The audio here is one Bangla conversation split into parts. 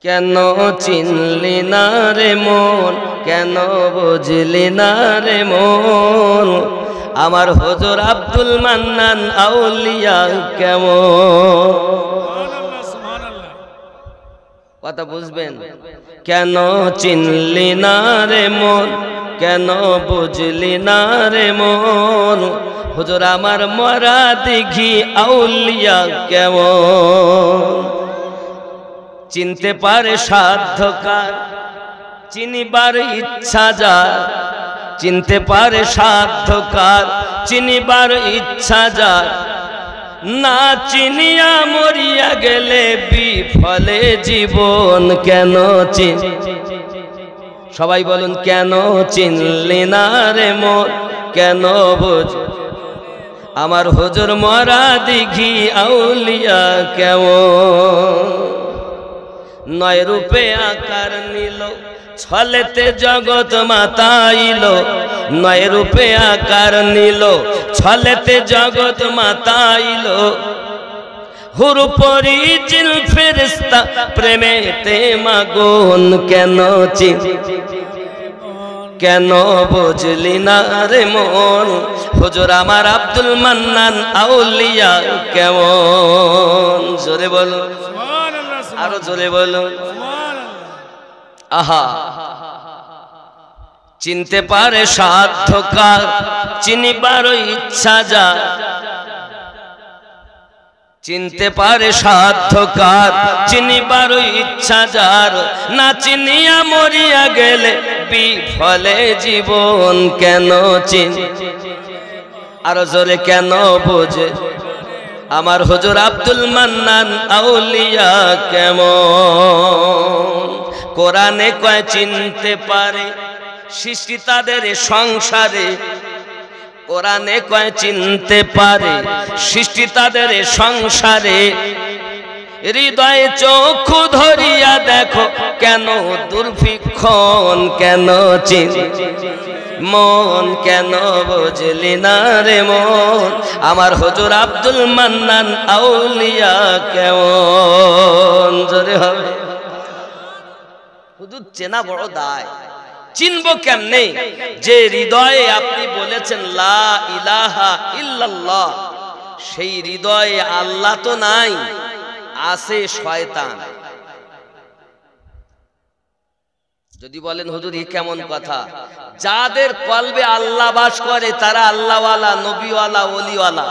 কেন চিনলি না রে মন, কেন বুঝলি না রে মন, আমার হুজুর আব্দুল মান্নান আউলিয়া কেমন। কথা বুঝবেন? কেন চিনলি না রে মন, কেন বুঝলি না রে মন, হুজুর আমার মরা দিঘি আউলিয়া কেমন। চিনতে পারে সাধ্য কার, চিনিবার ইচ্ছা যার, চিনতে পারে সাধ্য কার, চিনিবার ইচ্ছা যার, না চিনিয়া মরিয়া গেলে বিফলে জীবন। কেন সবাই বলুন, কেন চিনলি না রে মন, কেন বুঝ আমার হুজুর মরা দিঘি আউলিয়া কেমন। নয় রূপে আকার নিল, ছলেতে জগৎ মাতাইল, নয় রূপে আকার নিল, ছলেতে জগৎ মাতাইল, হুর পরি জিন ফেরেশতা প্রেমেতে মাগুন। কেন কেন বুঝলি না রে মন, হুজুর আমার আব্দুল মান্নান আউলিয়া কেমন। জোরে বলো, আরো জোরে বলো। আহা, চিনতে পারে সাধ্য কার, চিনিবার ইচ্ছা যার, চিনতে পারে সাধ্য কার, চিনিবার ইচ্ছা যার, না চিনিয়া মরিয়া গেলে বিফলে জীবন। কেন আরো জোরে, কেন বোঝে আমার হুজুর আব্দুল মান্নান আউলিয়া কেমন। কোরআনে কয় চিনতে পারে সৃষ্টি তাদের সংসারে, কোরআনে কয় চিনতে পারে সৃষ্টি তাদের সংসারে, হৃদয়ে চক্ষু ধরিয়া দেখো কেন দুর্ভিক্ষণ। কেন মন, কেন বুঝলি না রে মন, আমার হুজুর আব্দুল মান্নান আউলিয়া কেমন। জোরে হবে। হুজুর চেনা বড় দায়। চিনবো কেমনে? যে হৃদয়ে আপনি বলেছেন লা ইলাহা ইল্লাল্লাহ, সেই হৃদয়ে আল্লাহ তো নাই, আছে শয়তান। যদি বলেন হুজুর এ কেমন কথা, যাদের কলবে আল্লাহ বাস করে তারা আল্লাহওয়ালা, নবীওয়ালা, ওলিওয়ালা,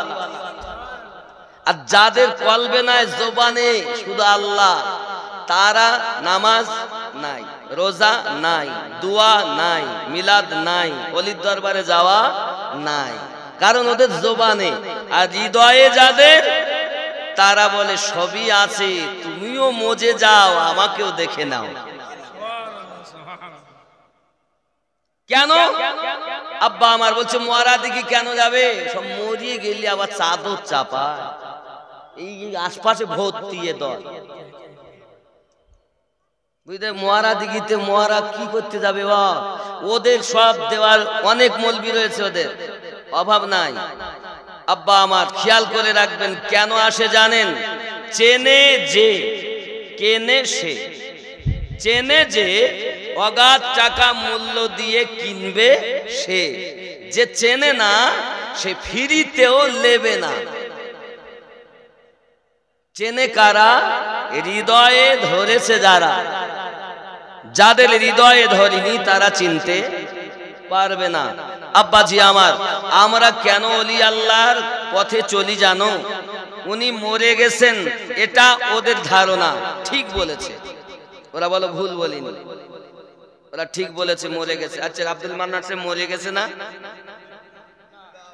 আর যাদের কলবে নাই, জবানে শুধু আল্লাহ, তারা নামাজ নাই, রোজা নাই, দোয়া নাই, মিলাদ নাই, ওলির দরবারে যাওয়া নাই, কারণ ওদের জবানে। আর হৃদয়ে যাদের, তারা বলে সবই আছে, তুমিও মজে যাও, আমাকেও দেখে নাও। কেন? আব্বা আমার বলছে মরা দিকে কেন যাবে, সব মরিয়ে গেলে আবার চাদর চাপা, এই আশপাশে ভর্তি দল, বুঝলে? মহারা দিঘিতে মহারা কি করতে যাবে? ওদের সব দেওয়ার অনেক মলবি রয়েছে, ওদের অভাব নাই। আব্বা আমার খেয়াল করে রাখবেন, কেন আসে জানেন? চেনে যে, কেনে সে। চেনে যে, অগাধ টাকা মূল্য দিয়ে কিনবে সে, যে চেনে না সে ফ্রিতেও নেবে না। চেনে কারা? হৃদয়ে ধরেছে যারা, যাদের হৃদয়ে ধরিনি তারা চিনতে পারবে না। আব্বাজি আমার, আমরা কেন ওলি আল্লাহর পথে চলি জানো? উনি মরে গেছেন এটা ওদের ধারণা, ঠিক বলেছে। ওরা বলো ভুল বলিনি, ওরা ঠিক বলেছে, মরে গেছে। আচ্ছা, আব্দুল মান্নান সাহেব মরে গেছে না?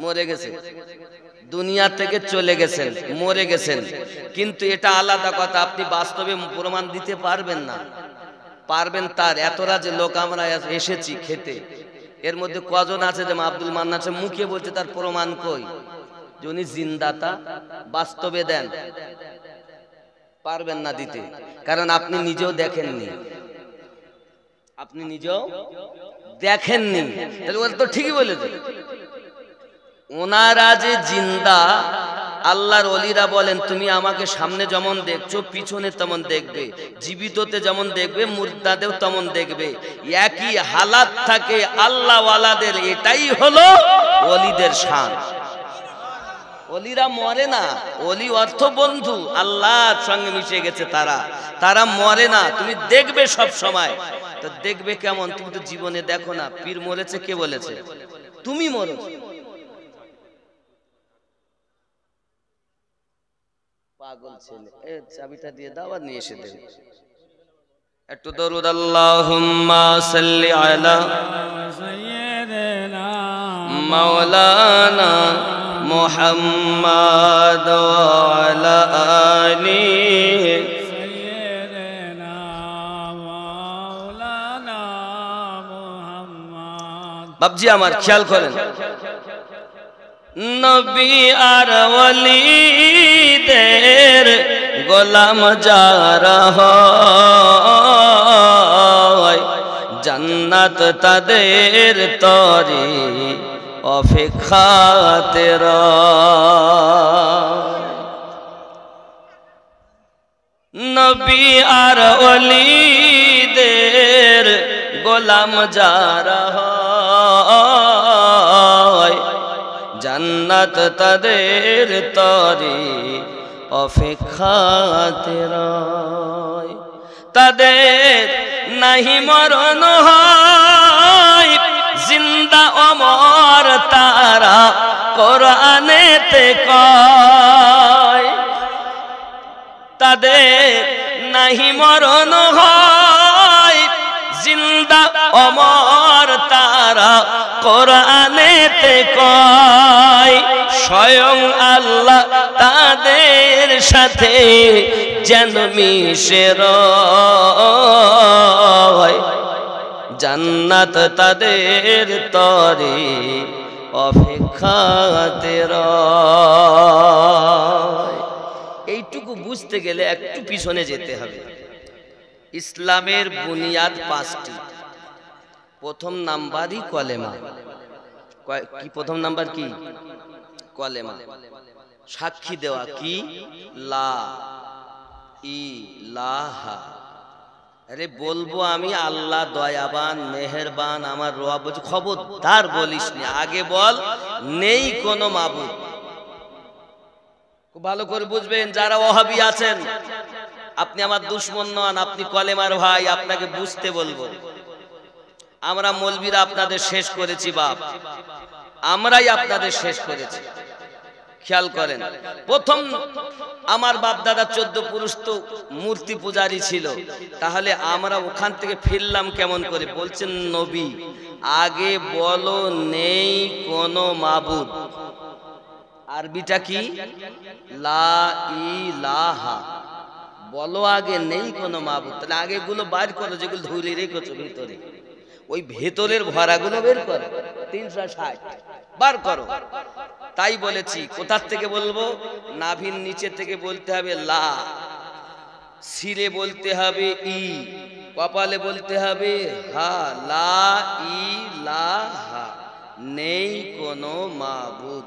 মরে গেছে, দুনিয়া থেকে চলে গেছেন, মরে গেছেন, কিন্তু এটা আলাদা কথা। আপনি বাস্তবে প্রমাণ দিতে পারবেন না। পারবেন তার, এতরা যে লোক আমরা এসেছি খেতে, এর মধ্যে কজন আছে যে আব্দুল মান্নান সাহেব মুখে বলছে, তার প্রমাণ কই যে উনি জিন্দাতা? বাস্তবে দেন, পারবেন না দিতে, কারণ আপনি নিজেও দেখেননি, আপনি নিজেও দেখেননি। তাহলে ওরা তো ঠিকই বলেছে, ওনারা যে জিন্দা আল্লাহর ওলিরা বলেন তুমি আমাকে সামনে যেমন দেখছো পিছনে তেমন দেখবে, জীবিততে যেমন দেখবে মুর্দাদেও তেমন দেখবে, একই হালাত থাকে আল্লাহ ওয়ালাদের। এটাই হলো ওলিদের শান। ওলিরা মরে না, ওলি অর্থ বন্ধু, আল্লাহর সঙ্গে মিশে গেছে তারা মরে না, তুমি দেখবে সব সময়। তো দেখবে কেমন? তুমি তো জীবনে দেখো না। পীর মরেছে কে বলেছে? তুমি মরেছো। পাগল ছেলে, চাবিটা দিয়ে দাও আর নিয়ে এসে দেবে। একটু দরুদ আল্লাহুম্মা সাল্লি আলা সাইয়্যিদিনা মাওলানা মুহাম্মাদ ওয়া আলা আলি সাইয়্যিদিনা মাওলানা মুহাম্মাদ। বাবজি আমার খেয়াল করেন, নবী আর ওলিদের গোলাম যারা হয়, জান্নাত তাদের তরে অপেক্ষাতে রয়। নবী আর ওলিদের গোলাম যারা হয়, জান্নাত তাদের তরে অপেক্ষাতে রয়। তাদের নাহি মরণ হয়, জিন্দা অমর তারা কোরআনেতে কয়। তাদের নাহি মরণ হয়, জিন্দা অমর তারা কোরআনেতে কয়। স্বয়ং আল্লাহ তাদের সাথে যেন মিশে রয়, জান্নাত তাদের তরে অপেক্ষাতে রয়। এইটুকু বুঝতে গেলে একটু পিছনে যেতে হবে। ইসলামের বুনিয়াদ 5টি। প্রথম নাম্বারই কলেমা। কি প্রথম নাম্বার? কি? কলেমা। সাক্ষী দেওয়া কি? লা ইলাহা। আরে বলবো আমি আল্লাহ দয়াবান মেহেরবান আমার রব, বলছি খবরদার বলিস না, আগে বল নেই কোনো মাবুদ। খুব ভালো করে বুঝবেন, যারা ওহাবি আছেন, আপনি আমার দুশমন নন, আপনি কলেমার ভাই, আপনাকে বুঝতে বলবো। আমরা মৌলবীরা আপনাদের শেষ করেছি বাপ, আমরাই আপনাদের শেষ করেছি। খেয়াল করেন, প্রথম আমার বাপ দাদা 14 পুরুষ তো মূর্তি পূজারী ছিল, তাহলে আমরা ওখান থেকে ফিরলাম কেমন করে? বলছেন নবী আগে বলো নেই কোনো মাবুদ। আরবিটা কি? লা ইলাহা। বলো আগে নেই কোনো মাবুদ। তাহলে আগে গুলো বাইর করো, যেগুলো ধুলি রেখেছো ভিতরে, ওই ভেতরের ভরাগুলো বের করো, 360 বার করো। তাই বলেছি কোথার থেকে বলবো? নাভির নিচে থেকে বলতে হবে লা, সিরে বলতে হবে ই, কপালে বলতে হবে হা। লা ইলাহা, নেই কোনো মাবুদ।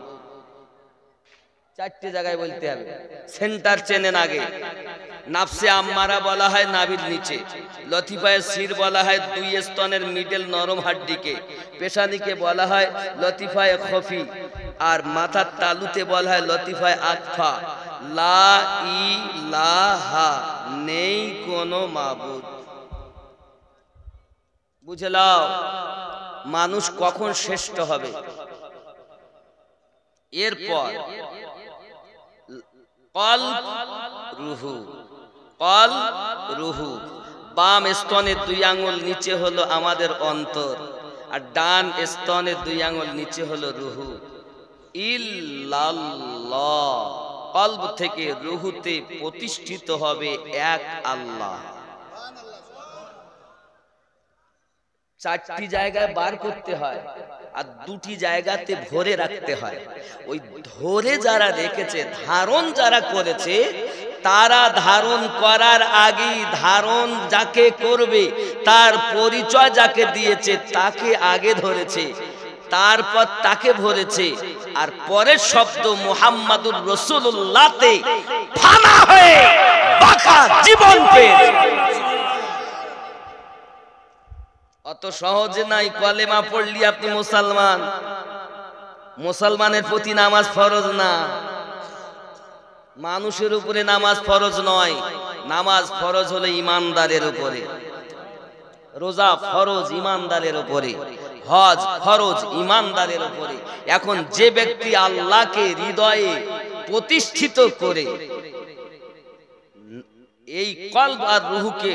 4টে জায়গায় বলতে হবে। সেন্টার চেনেন আগে। নাফসে আম্মারা বলা হয় নাভির নিচে, লতিফায়ে সির বলা হয় 2 স্তনের মিডল নরম হাড্ডিকে, পেশানিকে বলা হয় লতিফায়ে খফি, আর মাথার তালুতে বলা হয় লতিফায়ে আকফা। লা ইলাহা, নেই কোনো মাবুদ। বুঝে নাও মানুষ কখন শ্রেষ্ঠ হবে। এরপর কলব রুহু, কলব রুহু। বাম স্তনের 2 আঙ্গুল নিচে হলো আমাদের অন্তর, আর ডান স্তনের 2 আঙ্গুল নিচে হলো রুহু। ইল্লাল্লাহ, কলব থেকে রুহুতে প্রতিষ্ঠিত হবে এক আল্লাহ। 4টি জায়গায় বার করতে হয়, আর 2টি জায়গাতে ভরে রাখতে হয়। ওই ধরে যারা রেখেছে, ধারণ যারা করেছে, তারা ধারণ করার আগেই ধারণ যাকে করবে তার পরিচয় যাকে দিয়েছে তাকে আগে ধরেছে। তারপর তাকে ভরেছে, আর পরের শব্দ মুহাম্মাদুর রাসূলুল্লাহতে ফানা হয়ে বাঁকা জীবন পেয়েছে। অত সহজে নাই কলেমা পড়লি আপনি মুসলমান। মুসলমানের প্রতি নামাজ ফরজ না, মানুষের উপরে নামাজ ফরজ নয়। নামাজ ফরজ হলো ইমানদারের উপরে, রোজা ফরজ ইমানদারের উপরে, হজ ফরজ ইমানদারের উপরে। এখন যে ব্যক্তি আল্লাহকে হৃদয়ে প্রতিষ্ঠিত করে এই কলব আর রূহকে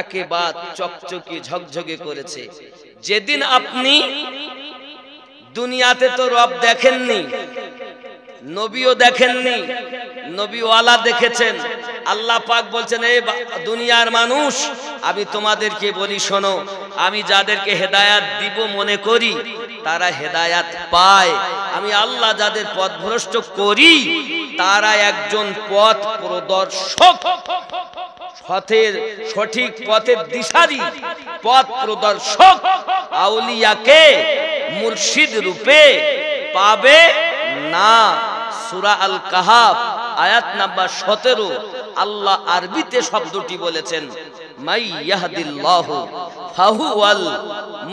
একেবারে চকচকে ঝকঝকে করেছে, যেদিন আপনি দুনিয়াতে তো রব দেখেননি, নবীও দেখেননি, নবীওয়ালা দেখেছেন। আল্লাহ পাক বলছেন, এই দুনিয়ার মানুষ, আমি তোমাদেরকে বলি শোনো, আমি যাদেরকে হেদায়াত দিব মনে করি তারা হেদায়াত পায়। আমি আল্লাহ যাদের পথভ্রষ্ট করি তারা একজন পথ প্রদর্শক, পথের সঠিক পথের দিশারি, পথ প্রদর্শক আউলিয়াকে মুর্শিদ রূপে পাবে না। সূরা আল কাহাফ আয়াত নাম্বার 17 আল্লাহ আরবিতে শব্দটি বলেছেন, মাই ইয়াহদিল্লাহু ফাহুয়াল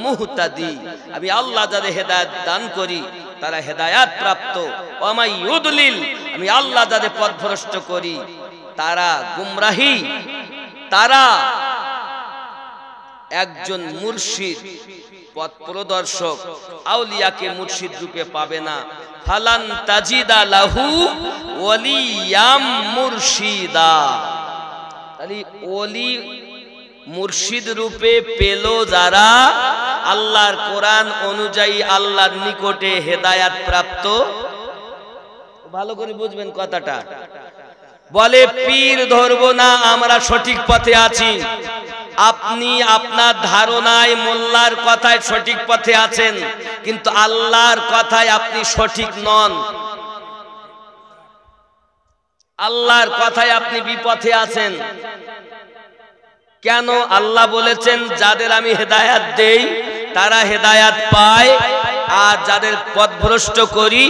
মুহতাদি। আমি আল্লাহ যাদের হেদায়েত দান করি তারা হেদায়েত প্রাপ্ত। ওয়া মাই ইউদলিল, আমি আল্লাহ যাদের পথভ্রষ্ট করি তারা গুমরাহি, তারা একজন মুর্শিদ পথ প্রদর্শক আউলিয়াকে মুর্শিদ রূপে পাবে না। ফালান তাজিদা লাহু ওয়ালিয়াম মুর্শিদা। তাহলে ওলি মুর্শিদ রূপে পেল যারা আল্লাহর কোরআন অনুযায়ী আল্লাহর নিকটে হেদায়াত প্রাপ্ত। ভালো করে বুঝবেন কথাটা। বলে পীর ধরবো না, আমরা সঠিক পথে আছি। আপনি আপনার ধারণায় মোল্লার কথায় সঠিক পথে আছেন, কিন্তু আল্লাহর কথায় আপনি সঠিক নন। আল্লাহর কথায় আপনি বিপথে আছেন। কেন? আল্লাহ বলেছেন যাদের আমি হেদায়াত দেই তারা হেদায়াত পায়, আর যাদের পথভ্রষ্ট করি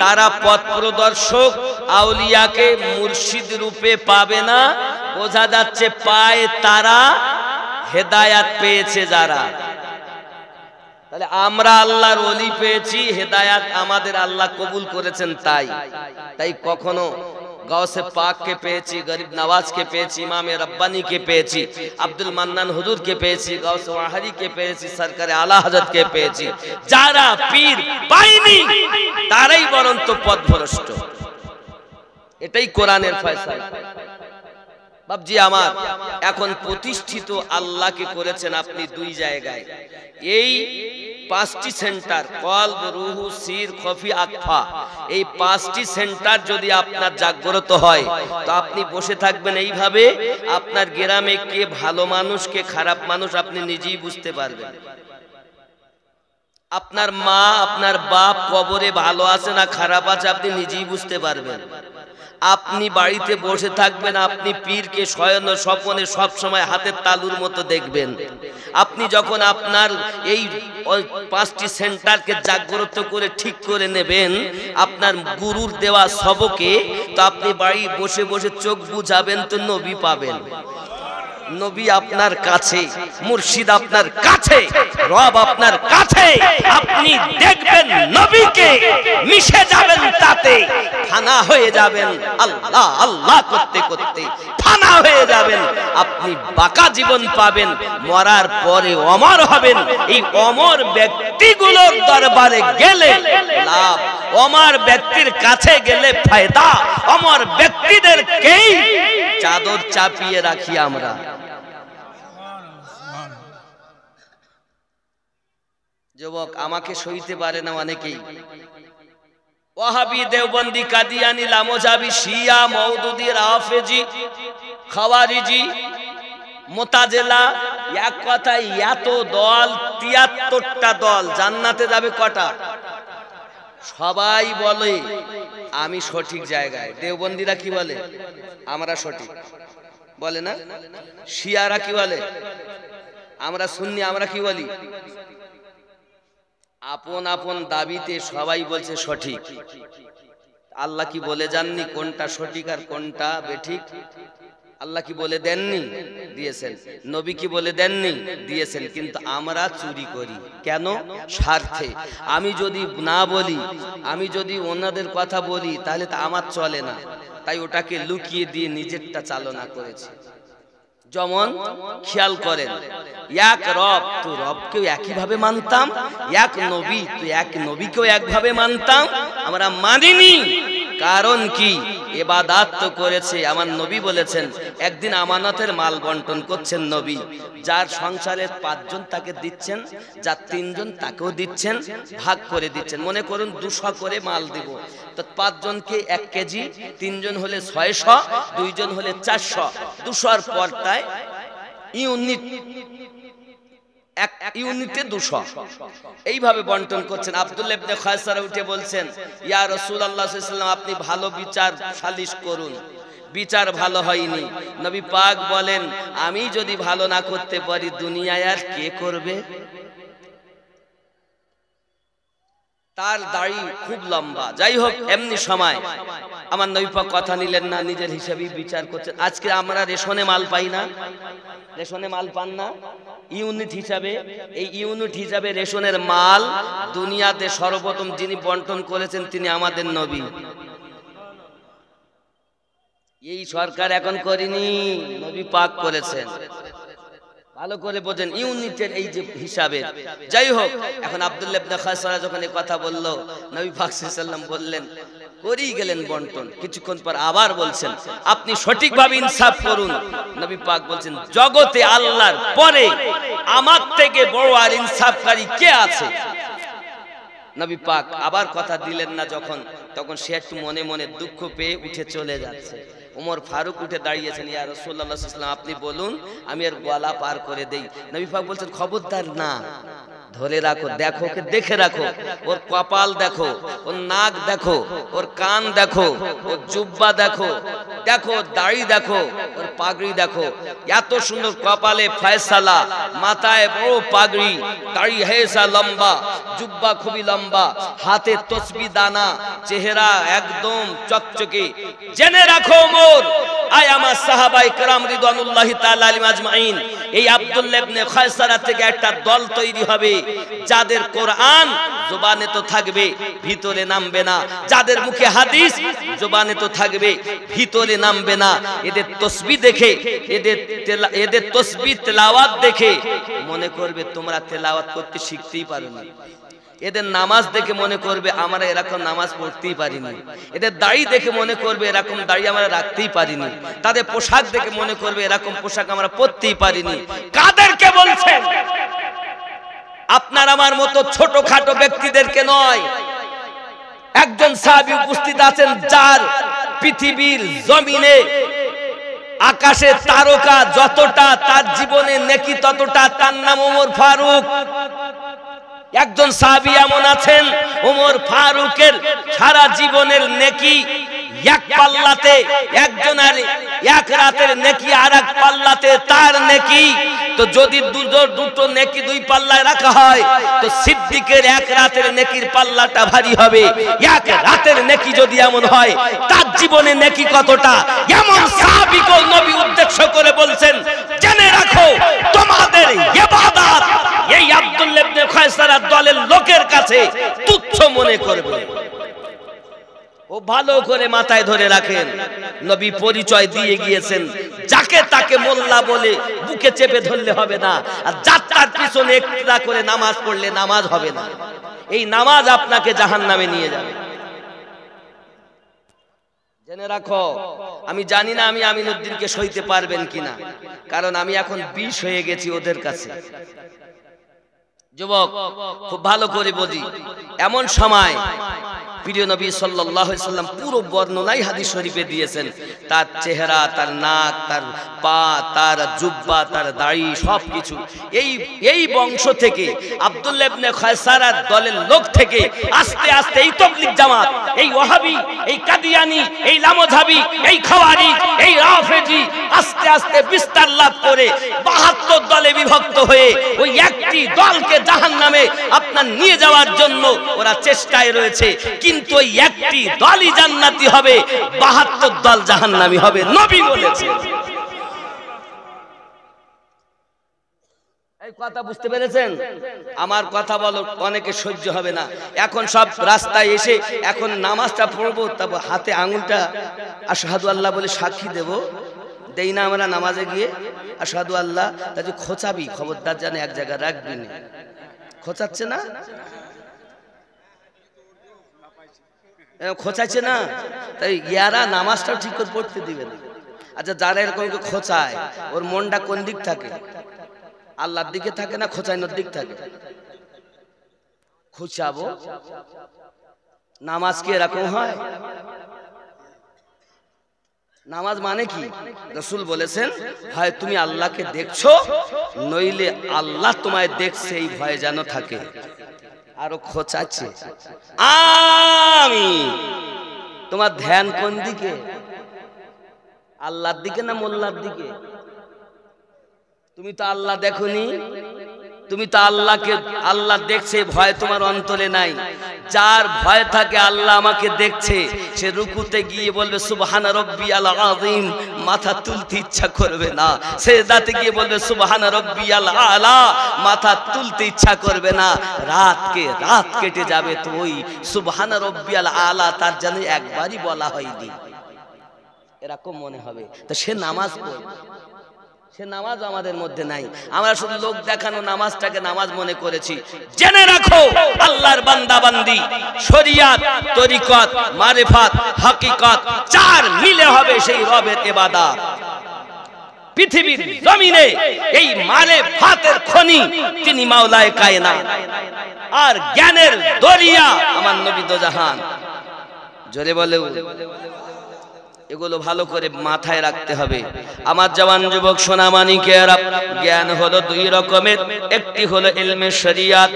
তারা পথ প্রদর্শক আউলিয়াকে মুর্শিদ রূপে পাবে না। বোঝা যাচ্ছে পায় তারা, হেদায়াত পেয়েছে যারা। তাহলে আমরা আল্লাহর ওলি পেয়েছি, হেদায়াত আমাদের আল্লাহ কবুল করেছেন। তাই কখনো গাউসে পাককে পেয়েছি, গরিব নওয়াজকে পেয়েছি, ইমামে রব্বানীকে পেয়েছি, আব্দুল মান্নান হুজুরকে পেয়েছি, গাউসে ওয়াহারিকে পেয়েছি, সরকারে আলা হযরতকে পেয়েছি। যারা পীর পায়নি তারাই বরন্ত পথভ্রষ্ট। এটাই কোরআনের ফয়সালা। বাবজি আমার, এখন প্রতিষ্ঠিত আল্লাহকে করেছেন আপনি দুই জায়গায়। এই 5টি সেন্টার, কলব, রূহ, সির, খফি, আকফা, এই 5টি সেন্টার যদি আপনার জাগ্রত হয় তো আপনি বসে থাকবেন এইভাবে, আপনার গ্রামে কে ভালো মানুষ কে খারাপ মানুষ আপনি নিজেই বুঝতে পারবেন। আপনার মা আপনার বাপ কবরে ভালো আছে না খারাপ আছে আপনি নিজেই বুঝতে পারবেন। আপনি বাড়িতে বসে থাকবেন, আপনি পীরকে শয়ন স্বপনে সব সময় হাতের তালুর মতো দেখবেন। আপনি যখন আপনার এই 5টি সেন্টারকে জাগ্রত করে ঠিক করে নেবেন আপনার গুরুর দেওয়া সবকে, তো আপনি বাড়ি বসে বসে চোখ বুঝাবেন তো নবী পাবেন। নবী আপনার কাছে, মুর্শিদ আপনার কাছে, রব আপনার কাছে। আপনি দেখবেন নবীকে, মিশে যাবেন তাতে, ফানা হয়ে যাবেন। আল্লাহ আল্লাহ করতে করতে ফানা হয়ে যাবেন। আপনি বাঁকা জীবন পাবেন, মরার পরে অমর হবেন। এই অমর ব্যক্তিগুলোর দরবারে গেলে লাভ, অমর ব্যক্তির কাছে গেলে ফায়দা। অমর ব্যক্তিদেরকেই চাদর চাপিয়ে রাখি আমরা। যুবক আমাকে সইতে পারে না অনেকেই। ওয়াহাবি, দেওবন্দি, কাদিয়ানি, লামোজাবি, শিয়া, মওদুদি, রাফেজি, খাওয়ারিজি, মুতাজিলা, এক কথায় এত দল, 73টা দল। জান্নাতে যাবে কটা? সবাই বলে আমি সঠিক জায়গায়। দেওবন্দিরা কি বলে? আমরা সঠিক বলে না। শিয়ারা কি বলে? আমরা সুন্নি। আমরা কি বলি? আপন আপন দাবিতে সবাই বলছে সঠিক। আল্লাহ কি বলে যাননি কোনটা সঠিক আর কোনটা বেঠিক? আল্লাহ কি বলে দেননি? দিয়েছেন। নবী কি বলে দেননি? দিয়েছেন। কিন্তু আমরা চুরি করি কেন? স্বার্থে। আমি যদি না বলি, আমি যদি ওনাদের কথা বলি, তাহলে তা আমার চলে না, তাই ওটাকে লুকিয়ে দিয়ে নিজেরটা চালনা করেছে। যেমন খেয়াল করেন, এক রব তো রবকেও একইভাবে মানতাম, এক নবী তো এক নবীকেও একভাবে মানতাম, আমরা মানিনি। কারণ কি? ইবাদত তো করেছে। আমার নবী বলেছেন, একদিন আমানতের মাল বন্টন করছেন নবী, যার সংসারে 5 জন তাকে দিচ্ছেন, যার 3 জন তাকেও দিচ্ছেন, ভাগ করে দিচ্ছেন। মনে করুন 200 করে মাল দিব, তো 5 জনকে 1 কেজি, 3 জন হলে 600, 2 জন হলে 400, 200 পরটায় ইউনিট, এক ইউনিটে 200, এইভাবে বন্টন করছেন। আব্দুল্লাহ ইবনে খায়সারা উঠে বলছেন, ইয়া রাসূলুল্লাহ সাল্লাল্লাহু আলাইহি ওয়াসাল্লাম, আপনি ভালো বিচার সালিশ করুন। বিচার ভালো হয়নি। নবী পাক বলেন, আমি যদি ভালো না করতে পারি, দুনিয়ায় আর কে করবে? তার দাড়ি খুব লম্বা। যাই হোক, এমনি সময় আমার নবী পাক কথা নিলেন না, নিজের হিসাবেই বিচার করছেন। আজকে আমরা রেশনে মাল পাই না, রেশনে মাল পান না ইউনিট হিসাবে। এই ইউনিট হিসাবে রেশনের মাল দুনিয়াতে সর্বপ্রথম যিনি বন্টন করেছেন তিনি আমাদের নবী। এই সরকার এখন করেনি, নবী পাক করেছেন। ভালো করে বোঝেন ইউনিটের এই যে হিসাবে। যাই হোক, এখন আব্দুল্লাহ ইবনে খায়সারা যখন এই কথা বলল, নবী পাক সাল্লাল্লাহু আলাইহি ওয়াসাল্লাম বললেন, করেই গেলেন বন্টন। কিছুক্ষণ পর আবার বলছেন, আপনি সঠিকভাবে ইনসাফ করুন। নবী পাক বলছেন, জগতে আল্লাহর পরে আমার থেকে বড় আর ইনসাফকারী কে আছে? নবী পাক আবার কথা দিলেন না যখন, তখন সে একটু মনে মনে দুঃখ পেয়ে উঠে চলে যাচ্ছে। ওমর ফারুক উঠে দাঁড়িয়েছেন, ইয়া রাসূলুল্লাহ সাল্লাল্লাহু আলাইহি ওয়াসাল্লাম, আপনি বলুন, আমি এর গলা পার করে দেই। নবী পাক বলছেন, খবরদার না, ধরে রাখো, দেখো, ওকে দেখে রাখো, ওর কপাল দেখো, ওর নাক দেখো, ওর কান দেখো, ওর জুব্বা দেখো, দেখো দাড়ি দেখো, ওর পাগড়ি দেখো। এত সুন্দর কপালে ফয়সালা, মাথায় বড় পাগড়ি, দাড়ি হেসা লম্বা, জুব্বা খুবই লম্বা, হাতে তসবিহ দানা, চেহারা একদম চকচকে। জেনে রাখো ওমর, আয় আমার সাহাবায়ে কেরাম রিদওয়ানুল্লাহি তাআলা আলাইহিম আজমাইন, এই আব্দুল্লাহ ইবনে খায়সারা থেকে একটা দল তৈরি হবে, যাদের কোরআন জবানে তো থাকবে, ভিতরে নামবে না, যাদের মুখে হাদিস জবানে তো থাকবে, ভিতরে নামবে না। এদের তাসবিহ দেখে, এদের তাসবিহ তেলাওয়াত দেখে মনে করবে তোমরা তেলাওয়াত করতে শিখতেই পারোনি। এদের নামাজ দেখে মনে করবে আমরা এরকম নামাজ পড়তেই পারিনি। এদের দাড়ি দেখে মনে করবে এরকম দাড়ি আমরা রাখতেই পারিনি। তাদের পোশাক দেখে মনে করবে এরকম পোশাক আমরা পরতেই পারিনি। কাদেরকে বলছেন? আপনার আমার মতো ছোটখাটো ব্যক্তিদেরকে নয়। একজন সাহাবী উপস্থিত আছেন, যার পৃথিবীর জমিনে আকাশে তারকা যতটা, তার জীবনে নেকি ততটা। তার নাম ওমর ফারুক। একজন সাহাবী এমন আছেন, ওমর ফারুকের সারা জীবনের নেকি এক পাল্লাতে, একজনের এক রাতের নেকি আর এক পাল্লাতে তার নেকি। তো যদি দুটো নেকি দুই পাল্লায় রাখা হয়, তো সিদ্দিকের এক রাতের নেকির পাল্লাটা ভারী হবে। এক রাতের নেকি যদি এমন হয়, তার জীবনে নেকি কতটা। এমন সাহাবীকে নবী উদ্দেশ্য করে বলছেন, জেনে রাখো তোমাদের ইবাদত এই আব্দুল্লাহ ইবনে খায়সারা দলের লোকের কাছে তুচ্ছ মনে করবে। ও ভালো করে মাথায় ধরে রাখেন, নবী পরিচয় দিয়ে গিয়েছেন, যাকে তাকে মোল্লা বলে বুকে চেপে ধরলে হবে না, আর যার তার পিছনে একটু করে নামাজ পড়লে নামাজ হবে না। এই নামাজ আপনাকে জাহান্নামে নিয়ে যাবে। জেনে রাখো, আমি জানি না আমি আমিনউদ্দিনকে সইতে পারবেন কিনা, কারণ আমি এখন বিষ হয়ে গেছি ওদের কাছে। যুবক, খুব ভালো করে বুঝি, এমন সময় প্রিয় নবী সাল্লাল্লাহু আলাইহি সাল্লাম পুরো বর্ণনাই হাদিস শরীফে দিয়েছেন। তার চেহারা, তার নাক, তার পা, তার জুব্বা, তার দাড়ি, সবকিছু। এই বংশ থেকে আব্দুল্লাহ ইবনে খায়সারার দলের লোক থেকে আস্তে আস্তে এই তাবলীগ জামাত, এই ওয়াহাবি, এই কাদিয়ানি, এই লামজাবি, এই খাওয়ারিজ, এই রাফেজি আস্তে আস্তে বিস্তার লাভ করে 72 দলে বিভক্ত হয়ে ওই একটি দলকে জাহান্নামে আপনার আপনার নিয়ে যাওয়ার জন্য ওরা চেষ্টায় রয়েছে, কিন্তু ওই একটি দলই জান্নাতি হবে, 72 দল জাহান্নামী হবে, নবী বলেছে। এই কথা বুঝতে পেরেছেন? আমার কথা বলো, অনেকে সহ্য হবে না। এখন সব রাস্তায় এসে এখন নামাজটা পড়বো, তারপর হাতে আঙুলটা আশহাদু আল্লাহ বলে সাক্ষী দেব, দেই না আমরা নামাজে গিয়ে আশহাদু আল্লাহ, তাই খোঁচাবি, খবরদার জানে এক জায়গায় রাখবি না, খোঁচাচ্ছে না, খোঁচাচ্ছে না, তাই ইয়ারা নামাজটাও ঠিক করে পড়তে দিবে না। আচ্ছা, যারা এরকম খোঁচায় ওর মনটা কোন দিক থাকে? আল্লাহর দিকে থাকে না খোঁচানোর দিক থাকে? খুঁচাবো, নামাজ কি এরকম হয়? নামাজ মানে কি? রাসূল বলেছেন, হয় তুমি আল্লাহকে দেখছো, নইলে আল্লাহ তোমায় দেখছে, এই ভয় যেন থাকে। আরো খোঁচাচ্ছে, আমি তোমার ধ্যান কোন দিকে? আল্লাহর দিকে না মোল্লার দিকে? তুমি তো আল্লাহ দেখোনি, তুমি তো আল্লাহকে, আল্লাহ দেখছে, ভয় তোমার অন্তরে নাই। যার ভয় থাকে আল্লাহ আমাকে দেখছে, সে রুকুতে গিয়ে বলবে সুবহানা রাব্বিয়াল আযীম, মাথা তুলতে ইচ্ছা করবে না। সিজদাতে গিয়ে বলবে সুবহানা রাব্বিয়াল আলা, মাথা তুলতে ইচ্ছা করবে না। রাত কেটে যাবে, তো ওই সুবহানা রাব্বিয়াল আলা তার যেন একবারই বলা হয়নি, এরকম মনে হবে। তো সে নামাজ পড়ে, সে নামাজ আমাদের মধ্যে নাই। আমরা শুধু লোক দেখানো নামাজটাকে নামাজ মনে করেছি। জেনে রাখো, আল্লাহর বান্দা বান্দি শরিয়াত, তরিকত, মারিফাত, হাকিকত চার মিলে হবে সেই রবের ইবাদত। পৃথিবীর জমিনে এই মারিফাতের খনি তিনি মাওলায়ে কায়নাত, আর জ্ঞানের দরিয়া আমার নবী দোজাহান। জোরে বলে, এগুলো ভালো করে মাথায় রাখতে হবে। আমার জওয়ান যুবক সোনামানিকেরা, জ্ঞান হলো দুই রকমের, একটি হলো ইলমে শরিয়াত,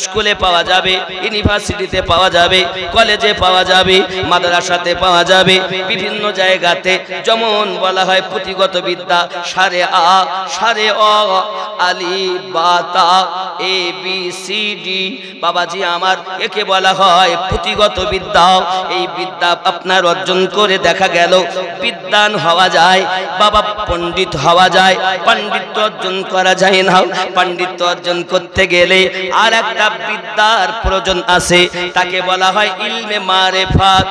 স্কুলে পাওয়া যাবে, ইউনিভার্সিটিতে পাওয়া যাবে, কলেজে পাওয়া যাবে, মাদ্রাসাতে পাওয়া যাবে, বিভিন্ন জায়গাতে। যেমন বলা হয় পুঁথিগত বিদ্যা, সারে আ, সারে অ, আলিফ বা তা, এ বি সি ডি। বাবাজি আমার, একে বলা হয় পুঁথিগত বিদ্যা। এই বিদ্যা আপনার অর্জন করে দেখা গেল বিদ্বান হওয়া যায়, বাবা পণ্ডিত হওয়া যায়, পণ্ডিত্য অর্জন করা যায় না। পণ্ডিত্য অর্জন করতে গেলে আর একটা বিদ্যার প্রয়োজন আছে, তাকে বলা হয় ইলমে মারিফাত।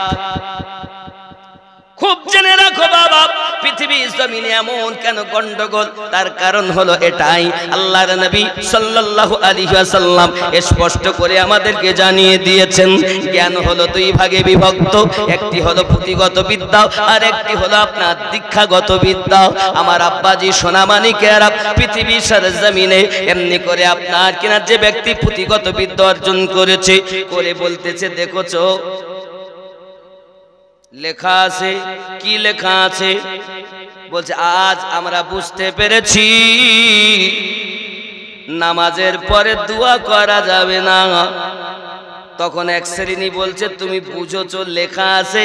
খুব জেনে রাখো বাবা, পৃথিবীর জমিনে এমন কেন গন্ডগোল, তার কারণ হলো এটাই। আল্লাহর নবী সাল্লাল্লাহু আলাইহি ওয়াসাল্লাম স্পষ্ট করে আমাদেরকে জানিয়ে দিয়েছেন, জ্ঞান হলো দুই ভাগে বিভক্ত, একটি হলো পুঁথিগত বিদ্যা, আর একটি হলো আপনার দীক্ষাগত বিদ্যা। আমার আব্বাজি সোনামানিকেরা, পৃথিবীর সরজমিনে এমনি করে আপনার কিনা যে ব্যক্তি পুঁথিগত বিদ্যা অর্জন করেছে, করে বলতেছে দেখোছো লেখা আছে, কি লেখা আছে? বলছে আজ আমরা বুঝতে পেরেছি নামাজের পরে দোয়া করা যাবে না। তখন এক শ্রেণী বলছে তুমি বুঝেছো লেখা আছে,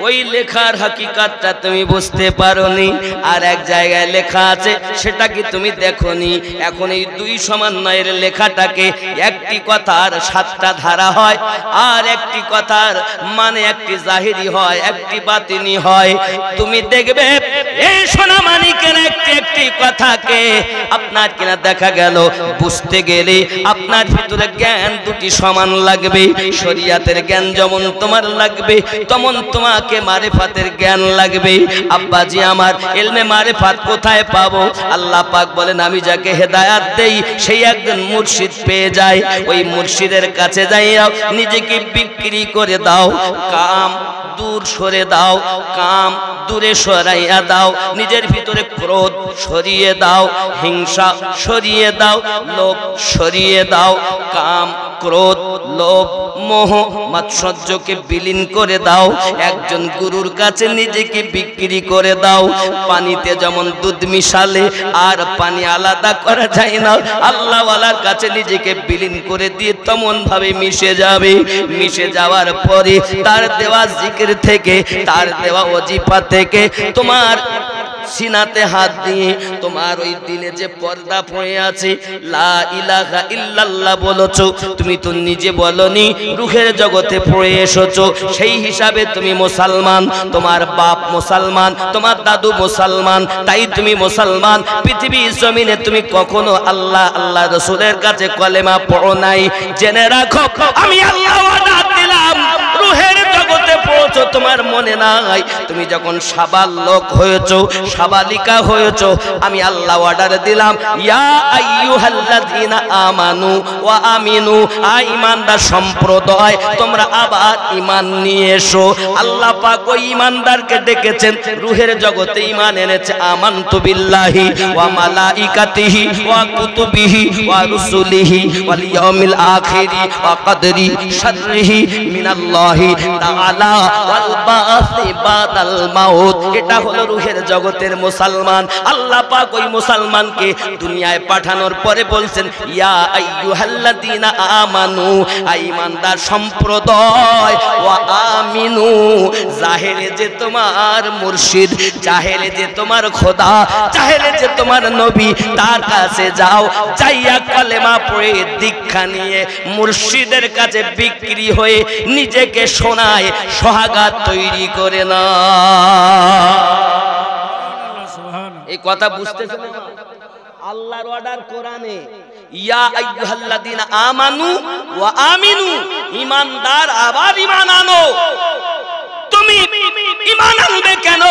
ওই লেখার হাকিকাতটা তুমি বুঝতে পারোনি। আর এক জায়গায় লেখা আছে, সেটা কি তুমি দেখোনি। এখন এই দুই সমন্বয়ের লেখাটাকে একটি কথার 7টা ধারা হয়, আর একটি কথার মানে একটি জাহিরি হয়, একটি বাতিনি হয়। তুমি দেখবে এই সোনামানিকের একটি কথাকে আপনার কিনা দেখা গেল বুঝতে গেলে আপনার ভিতরে জ্ঞান দুটি সমান লাগবে। শরিয়াতের জ্ঞান যেমন তোমার লাগবে, তেমন তোমাকে মারিফাতের জ্ঞান লাগবে। আব্বাজি আমার, ইলমে মারিফাত কোথায় পাবো? আল্লাহ পাক বলেন, আমি যাকে হেদায়েত দেই সেই একজন মুর্শিদ পেয়ে যায়। ওই মুর্শিদের কাছে যাইয়া নিজেকে বিক্রি করে দাও, কাম দূর সরে দাও, কাম দূরে সরাইয়া দাও, নিজের ভিতরে ক্রোধ সরিয়ে দাও, হিংসা সরিয়ে দাও, লোভ সরিয়ে দাও, কাম ক্রোধ লোভ মোহ মাৎসর্যকে বিলীন করে দাও। একজন গুরুর কাছে নিজেকে বিক্রি করে দাও। পানিতে যেমন দুধ মিশালে আর পানি আলাদা করা যায় না, আল্লাহওয়ালার কাছে নিজেকে বিলীন করে দিয়ে তেমন ভাবে মিশে যাবে। মিশে যাওয়ার পরে তার দেওয়া জিকির থেকে, তার দেওয়া ওজিফা থেকে তোমার সিনাতে হাত দিয়ে তোমার ওই দিলে যে পর্দা পড়ে আছে লা ইলাহা ইল্লাল্লাহ বলেছো, তুমি তো নিজে বলনি, রূহের জগতে পড়ে এসেছো, সেই হিসাবে তুমি মুসলমান। তোমার বাপ মুসলমান, তোমার দাদু মুসলমান, তাই তুমি মুসলমান। পৃথিবীর জমিনে তুমি কখনো আল্লাহ আল্লাহ রাসূলের কাছে কলেমা পড়ো নাই। জেনে রাখো, আমি আল্লাহ ওয়াদা দিলাম, রূহের জগতে পৌঁছো, তোমার মনে নাই? তুমি যখন সাবালক হয়েছো, সাবালিকা হয়েছো, আমি আল্লাহ অর্ডার দিলাম, ইয়া আইয়ুহাল্লাযীনা আমানু ওয়া আমিনু, ঈমানদার সম্প্রদায় তোমরা আবার ঈমান নিয়ে এসো। আল্লাহ পাক ওই ঈমানদারকে ডেকেছেন, রূহের জগতে ঈমান এনেছে। আমানতু বিল্লাহি ওয়া মালাইকাতিহি ওয়া কুতুবিহি ওয়া রুসুলিহি ওয়াল ইয়াউমিল আখিরি ওয়া কদরি শাররিহি মিনাল্লাহি তাআলা ওয়াল বাসি বাদাল মাউত। এটা হলো রূহের জগতের মুসলমান। আল্লাহ পাক ওই মুসলমানকে দুনিয়ায় পাঠানোর পরে বলছেন, ইয়া আইয়ুহাল্লাযীনা আমানু, ঈমানদার সম্প্রদায়, ওয়া আমিনু, জাহেরে যে তোমার মুর্শিদ, জাহেরে যে তোমার খোদা, জাহেরে যে তোমার নবী, তার কাছে যাও, যাইয়া কলেমা পড়ে দীক্ষা নিয়ে মুর্শিদের কাছে বিক্রি হয়ে নিজেকে সোনায় সোহাগাত তৈরি করে না। এই কথা বুঝতেছেন? আল্লাহর অর্ডার কোরআনে, ইয়া আইয়ুহাল্লাযীনা আমানু ওয়া আমিনু, ঈমানদার আবার ঈমান আনো। তুমি ঈমান আনবে কেন?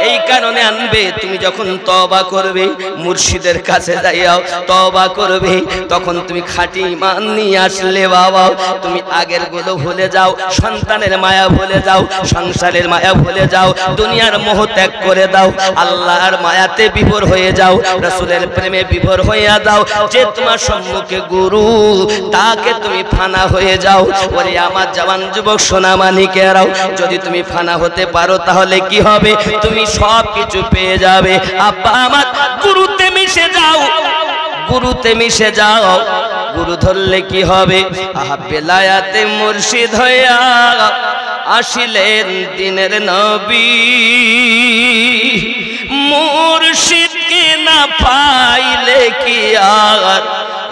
এই কারণে আনবে, তুমি যখন তওবা করবে, মুর্শিদের কাছে যাইও তওবা করবে, তখন তুমি খাঁটি ঈমান নিয়ে আসলে বাবা, তুমি আগের গুলো ভুলে যাও, সন্তানের মায়া ভুলে যাও, সংসারের মায়া ভুলে যাও, দুনিয়ার মোহ ত্যাগ করে দাও, আল্লাহর মায়াতে বিভোর হয়ে যাও, রাসূলের প্রেমে বিভোর হয়ে যাও। যে তোমার সম্মুখে গুরু, তাকে তুমি ফানা হয়ে যাও। ওরে আমার জওয়ান যুবক সোনামানিকেরাও, যদি তুমি ফানা হতে পারো তাহলে কি হবে? তুমি সব কিছু পেয়ে যাবে। আব্বা আমার, গুরুতে মিশে যাও, গুরুতে মিশে যাও। গুরু ধরলে কি হবে? আহা, বেলায়াতে মুর্শিদ হইয়া আসিলেন দিনের নবী, মুর্শিদকে না পাইলে কি আর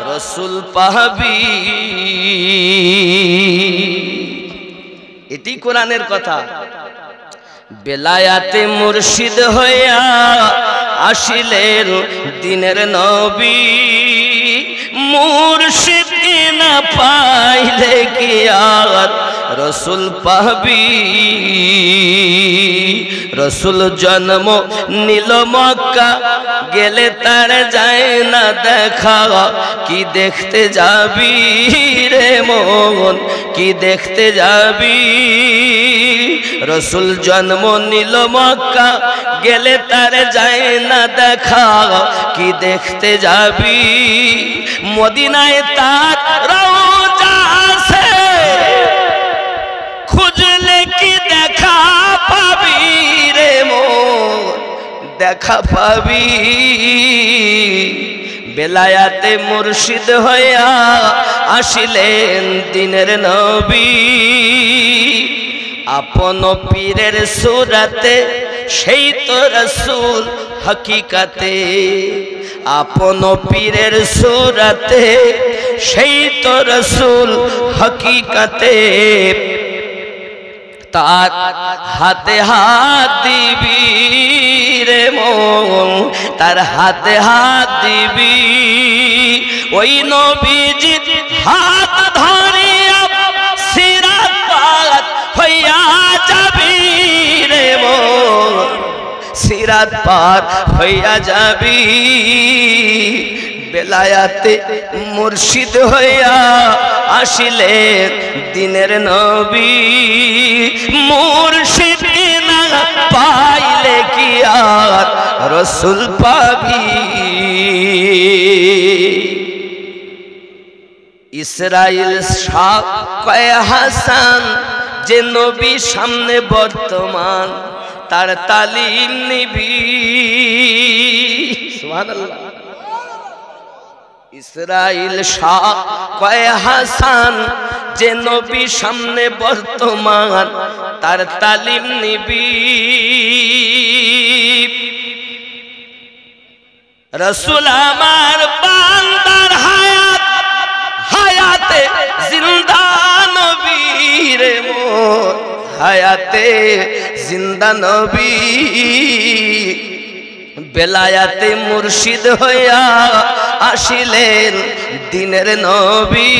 রাসূল পাবি? এটি কোরআনের কথা। বেলায়াতে মুর্শিদ হইয়া আসিলেন দিনের নবী, মুর্শিদকে না পাইলে কি আর রাসূল পাবি? রাসূল জন্ম নিল মক্কা, গেলে তার যায় না দেখা। কি দেখতে যাবি রে মন, কি দেখতে যাবি? রাসূল জন্ম নিল মক্কা, গেলে তার যায় না দেখা। কি দেখতে যাবি? মদিনায় তার রওজা আছে, খুঁজলে কি দেখা পাবি রে মন, দেখা পাবি? বেলায়াতে মুর্শিদ হইয়া আসিলেন দিনের নবী, আপন পীরের সুরাতে সেই তো রাসূল হকিকতে। আপন পীরের সুরাতে সেই তো রাসূল হকিকতে। তার হাতে হাত দিবি রে মন, তার হাতে হাত দিবি। ওই নবীজির হাত ধরিয়া সিরাত পার হইয়া যাবি রে মন, সিরাত পার হইয়া যাবি। বেলায়াতে মুর্শিদ হইয়া আসিলেন দিনের নবী, মুর্শিদ না পাইলে কি আর রাসূল পাবি? ইসরাইল শাহ কয় হাসান, যে নবী সামনে বর্তমান, তার তালিম নিবি। সুবহানাল্লাহ। ইসরাইল শাহ কয় হাসান, যে নবী সামনে বর্তমান, তার তালিম নিবি। रसूल আমার বান্দার হায়াত হায়াতে জিন্দা নবী রে মোর হায়াতে জিন্দা নবী বেলায়াতে মুর্শিদ হইয়া আসিলেন দিনের নবী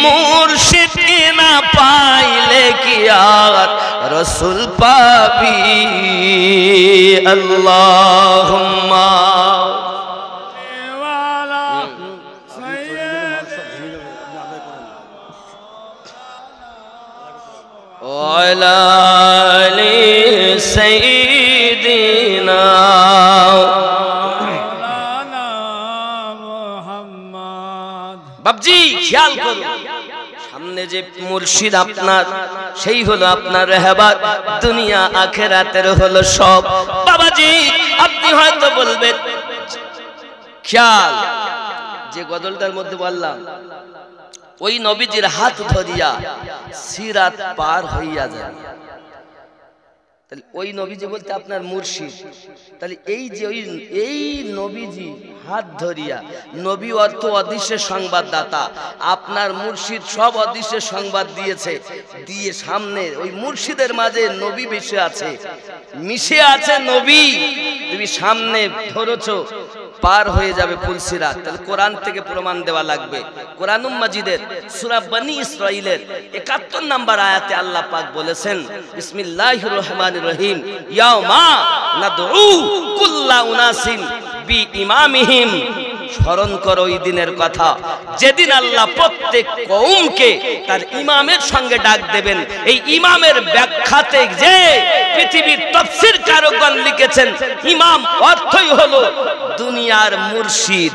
মুর্শিদ না পাইলে কি আর রসুল পাবি আল্লাহুম্মা ওয়ালা আলি সাইয়্যিদিনা বাবজি খেয়াল করুন সামনে যে মুর্শিদ আপনার সেই হলো আপনার রাহবার দুনিয়া আখিরাতের হলো সব বাবাজি আপনি হয়তো বলবেন খেয়াল যে গজলটার মধ্যে বললাম ওই নবীজির হাত ধরিয়া সিরাত পার হইয়া যায় তাহলে ওই নবীজি বলতে আপনার মুর্শিদ তাহলে এই যে এই নবীজি হাত ধরিয়া নবী অর্থ অদৃশ্যের সংবাদদাতা আপনার মুর্শিদ সব অদৃশ্যের সংবাদ দিয়েছে দিয়ে সামনে ওই মুর্শিদের মাঝে নবী মিশে আছে নবী তুমি সামনে ধরেছো পার হয়ে যাবে পুলসিরাত তাহলে কোরআন থেকে প্রমাণ দেওয়া লাগবে কোরআনুল মাজিদের সূরা বনী ইসরাঈলের 71 নম্বর আয়াতে আল্লাহ পাক বলেছেন বিসমিল্লাহির রহমানির রহিম ইয়াউমা নাদউ কুল্লা উনাসিন বিইমামিহিম স্মরণ করো ওই দিনের কথা যেদিন আল্লাহ প্রত্যেক কওমকে তার ইমামের সঙ্গে ডাক দেবেন এই ইমামের ব্যাখ্যাতে যে পৃথিবীর তাফসীর কারকগণ লিখেছেন ইমাম অর্থই হলো দুনিয়ার মুর্শিদ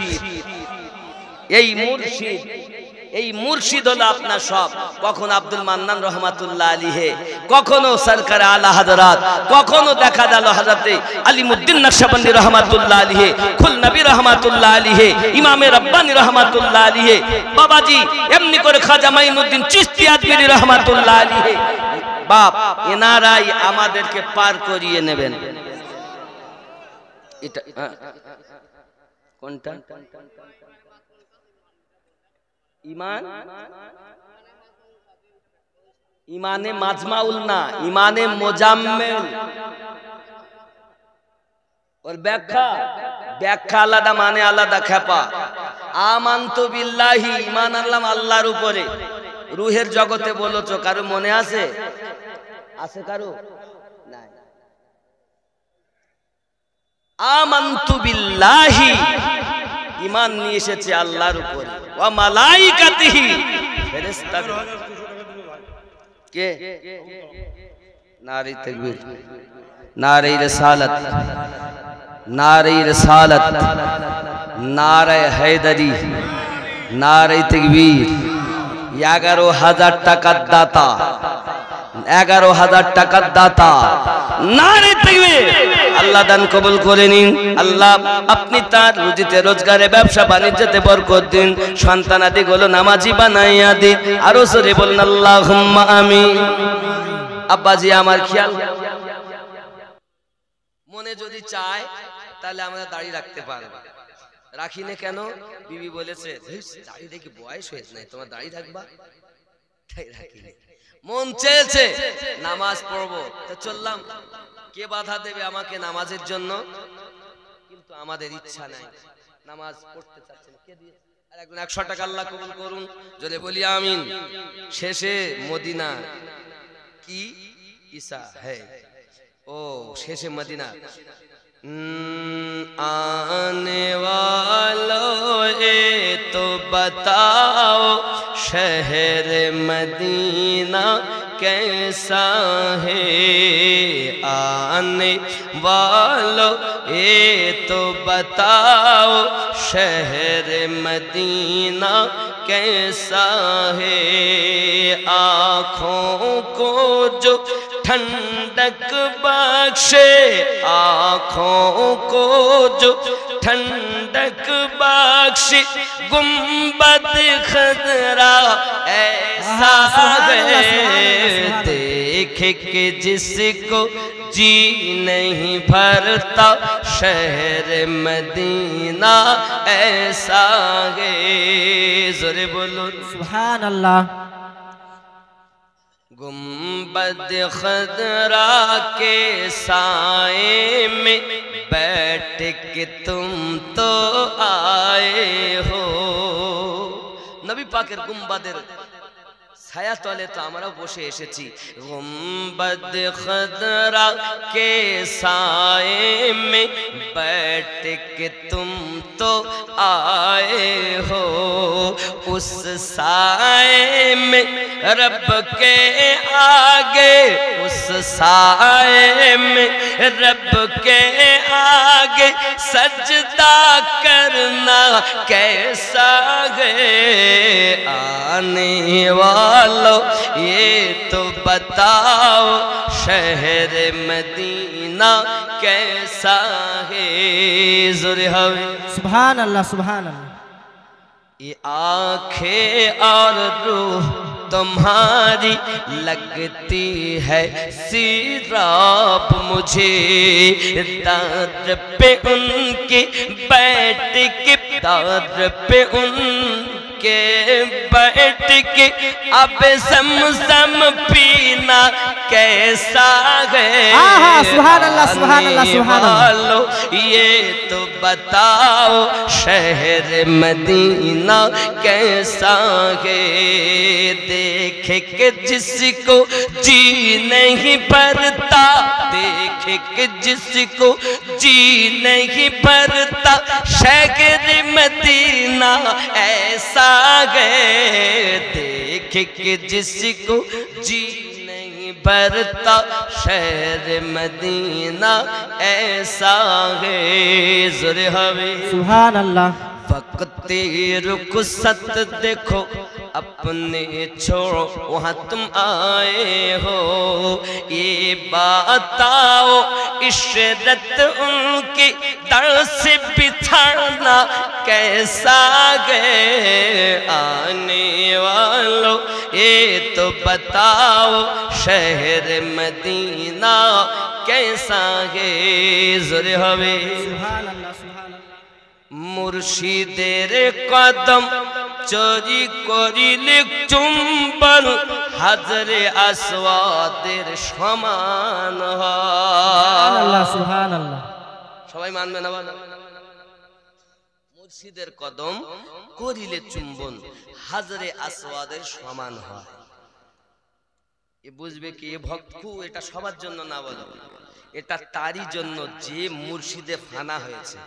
এই মুর্শিদ হলো আপনার সব কখনো আব্দুল মান্নান রহমাতুল্লাহ আলাইহি কখনো সরকার আলা হযরত কখনো দেখা গেল হযরতে আলিমউদ্দিন নকশবন্দি রহমাতুল্লাহ আলাইহি কুল নবী রহমাতুল্লাহ আলাইহি ইমামে রব্বানী রহমাতুল্লাহ আলাইহি বাবাজি এমনি করে খাজা মাইনুদ্দিন চিশতি আজমিরি রহমাতুল্লাহ আলাইহি বাপ এনারাই আমাদেরকে পার করিয়ে নেবেন এটা কোনটা ইমান ইমানে মাজমাউল না ইমানে মুজাম্মিল और ব্যাখ্যা আলাদা মানে আলাদা খেপা আমানতু বিল্লাহি ঈমান আনলাম আল্লাহর উপরে রূহের জগতে বলেছো কারো মনে আছে কারো নাই আমানতু বিল্লাহি ঈমান নিয়ে এসেছে আল্লাহর উপরে ওয়া মালাইকাতিহি ফেরেশতা কে নারে তাকবীর নারে রিসালাত নারে হায়দারি নারে তাকবীর 11000 টাকার দাতা 11000 টাকার দাতা নারে তাকবীর আল্লাহ দান কবুল করে নিন আল্লাহ আপনি তার রুজিতে রোজগারে ব্যবসা বাণিজ্যতে বরকত দিন সন্তানাদি গুলো নামাজি বানাইয়া দিন আরো জোরে বলুন আল্লাহুম্মা আমিন আব্বাজি আমার খেয়াল মনে যদি চায় তাহলে আমরা দাড়ি রাখতে পারবো রাখি না কেন বিবি বলেছে দাড়ি দেখি বয়স হয়েছে না তোমার দাড়ি রাখবা তাই রাখি না মন চেয়েছে নামাজ পড়বো তো চললাম কে বাধা দেবে আমাকে নামাজের জন্য কিন্তু আমাদের ইচ্ছা নাই নামাজ পড়তে চাচ্ছেন কে দিয়ে আর একজন 100 টাকা আল্লাহ কবুল করুন জোরে বলি আমিন শেষে মদিনা কি ঈসা है ओ शेषे मदीना आने वालों ए तो बताओ शहर मदीना कैसा है आने वालों ए तो बताओ शहर मदीना कैसा है आँखों को जो ठंडक बख्शे आँखों को जो ठंडक बख्शे गुंबद खदरा ऐसा है देख के जिसको जी नहीं भरता शहर मदीना ऐसा है। जोरे बोलो सुभान अल्लाह। गुंबद खदरा के साए में बैठ के तुम तो आए हो। नबी पाकेर गुंबदेर ছায়া তলে তো আমরাও বসে এসেছি। गुंबद खदरा के साए में बैठ के तुम तो आए हो। उस साए में रब के आगे, उस साए में रब के आगे सजदा करना कैसा है। आने वालो ये तो बताओ शहर मदीना कैसा है। ज़ुरे हवे सुभान अल्लाह सुभान अल्लाह। ये आँखें और रूह तुम्हारी लगती है सिराप मुझे। दर पे उनके बैठ के, दर पे उनके बैठ के अब समसम पीना कैसा है। सुभान अल्लाह सुभान अल्लाह सुभान अल्लाह। ये तो बताओ शहर मदीना कैसा है। देखे के जिसको जी नहीं भरता, देखे के जिसको जी नहीं भरता शहर मदीना ऐसा है। देखे के जिसको जी नहीं भरता शहर मदीना ऐसा है। ज़ुरे हवे सुभान अल्लाह। वक्त रुखसत देखो अपने छोड़ो वहाँ तुम आए हो। ये बताओ इशरत उनकी दर से बिछाना कैसा है। आने वालों ये तो बताओ शहर मदीना कैसा है। ज़ुरे हवे सुभान अल्लाह सुभान अल्लाह। मुर्शिदेर कदम चोरी करिले चुम्बन हाजरे আসওয়াদের সমান হয়। আল্লাহ সুবহানাল্লাহ। সবাই মানবে না বলো? মুর্শিদের কদম করিলে চুম্বন হাজরে আসওয়াদের সমান হয়। এ বুঝবে কি এ ভক্তু এটা সবার জন্য না বলো, এটা তারই জন্য যে মুর্শিদে ফানা হয়েছে।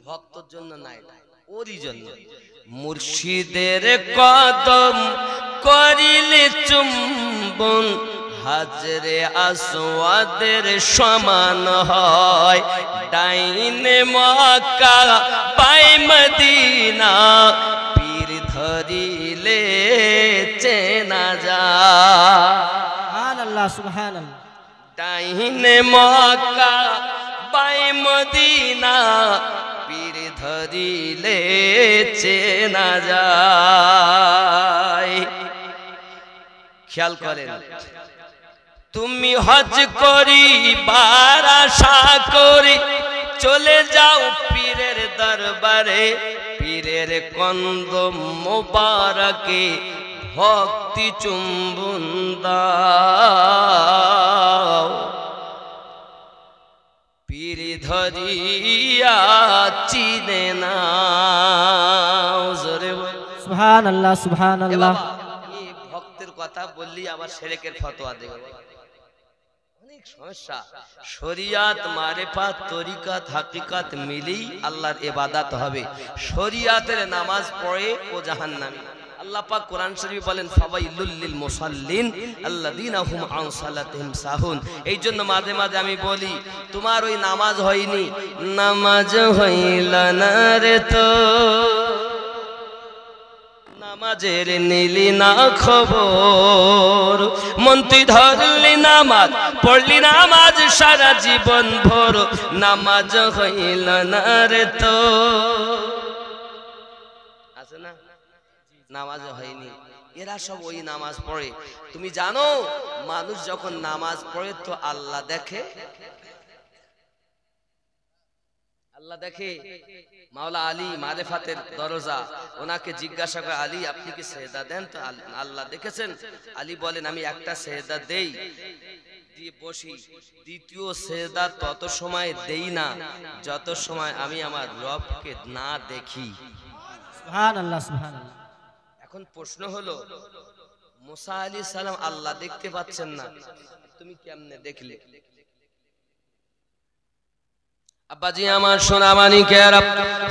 ভক্তর জন্য নাই, ওরই জন্য। মুর্শিদের কদম করিলে চুম্বন হাজরে আসওয়াদের সমান হয়। ডাইনে মক্কা বাই মদিনা পীর ধরিলে চেনা যায়। সুবহানাল্লাহ সুবহানাল্লাহ। ডাইনে মক্কা বাই মদিনা পীর ধরিলে চেনা যায়। খেয়াল করেন, তুমি হজ করিবার আশা করে চলে যাও পীরের দরবারে। পীরের কন্দম মোবারকে ভক্তি চুম্বন দাও। পীর ধরিয়া চিনে না। সুবহানাল্লাহ সুবহানাল্লাহ। এই ভক্তের কথা বললি আবার শিরকের ফতোয়া দেবে, অনেক সমস্যা। শরিয়াত মারিফাত তরিকাত হাকিকাত মিলেই আল্লাহর ইবাদত হবে। শরিয়াতের নামাজ পড়ে ও জাহান্নামী। আল্লাহ পাক কোরআন শরীফে বলেন ফাওয়াইলুল লিল মুসাল্লিন আল্লাযীনা হুম আন সালাতিহিম সাহুন। এই জন্য মাঝে মাঝে আমি বলি তোমার ওই নামাজ হয়নি, নামাজ হইল না রে তো, নামাজের নিলি না খবর। মন তুই ধরলি নামাজ পড়লি নামাজ সারা জীবন ভর, নামাজ হইল না রে তো। আছে না নামাজ হয়নি, এরা সব ওই নামাজ পড়ে। তুমি জানো মানুষ যখন নামাজ পড়ে তো আল্লাহ দেখে, আল্লাহ দেখে। মাওলা আলী মারেফাতের দরজা, ওনাকে জিজ্ঞাসা করে আলী আপনি কি সেজদা দেন? তো আল্লাহ দেখেছেন। আলী বলেন আমি একটা সেজদা দেই, দিয়ে বসি, দ্বিতীয় সেজদা তত সময় দেই না যত সময় আমি আমার রবকে না দেখি। সুবহানাল্লাহ সুবহানাল্লাহ। এখন প্রশ্ন হলো মুসা আলাইহিস সালাম আল্লাহ দেখতে পাচ্ছেন না, তুমি কেমনে দেখলে? আব্বাজি আমার সোনা মানিকেরা,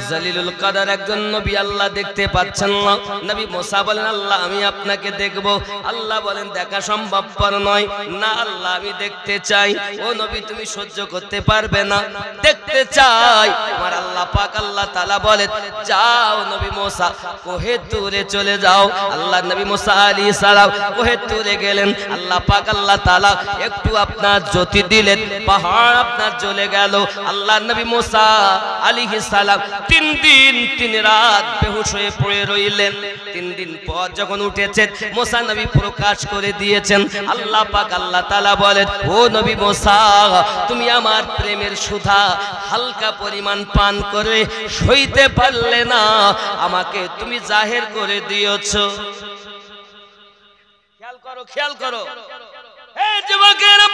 জলিলুল কদর একজন নবী আল্লাহ দেখতে পাচ্ছেন না। নবী মুসা বলেন আল্লাহ আমি আপনাকে দেখব। আল্লাহ বলেন দেখা সম্ভবপর নয়। না আল্লাহ আমি দেখতে চাই। ও নবী তুমি সহ্য করতে পারবে না? দেখতে চাই। আমার আল্লাহ পাক আল্লাহ তাআলা বলেন যাও নবী মুসা কোহে তুরে চলে যাও। আল্লাহ নবী মুসা আলাইহিস সালাম কোহে তুরে গেলেন। আল্লাহ পাক আল্লাহ তাআলা একটু আপনার জ্যোতি দিলেন, পাহাড় আপনার জ্বলে গেল। আল্লাহ নবী মুসা আলাইহিস সালাম 3 দিন 3 রাত বেহুশ হয়ে পড়ে রইলেন। 3 দিন পর যখন উঠেছেন মুসা নবী প্রকাশ করে দিয়েছেন। আল্লাহ পাক আল্লাহ তাআলা বলেন ও নবী মুসা তুমি আমার প্রেমের সুধা হালকা পরিমাণ পান করে সইতে পারলে না, আমাকে তুমি জাহির করে দিয়েছো। খেয়াল করো খেয়াল করো হে যুবকেরা,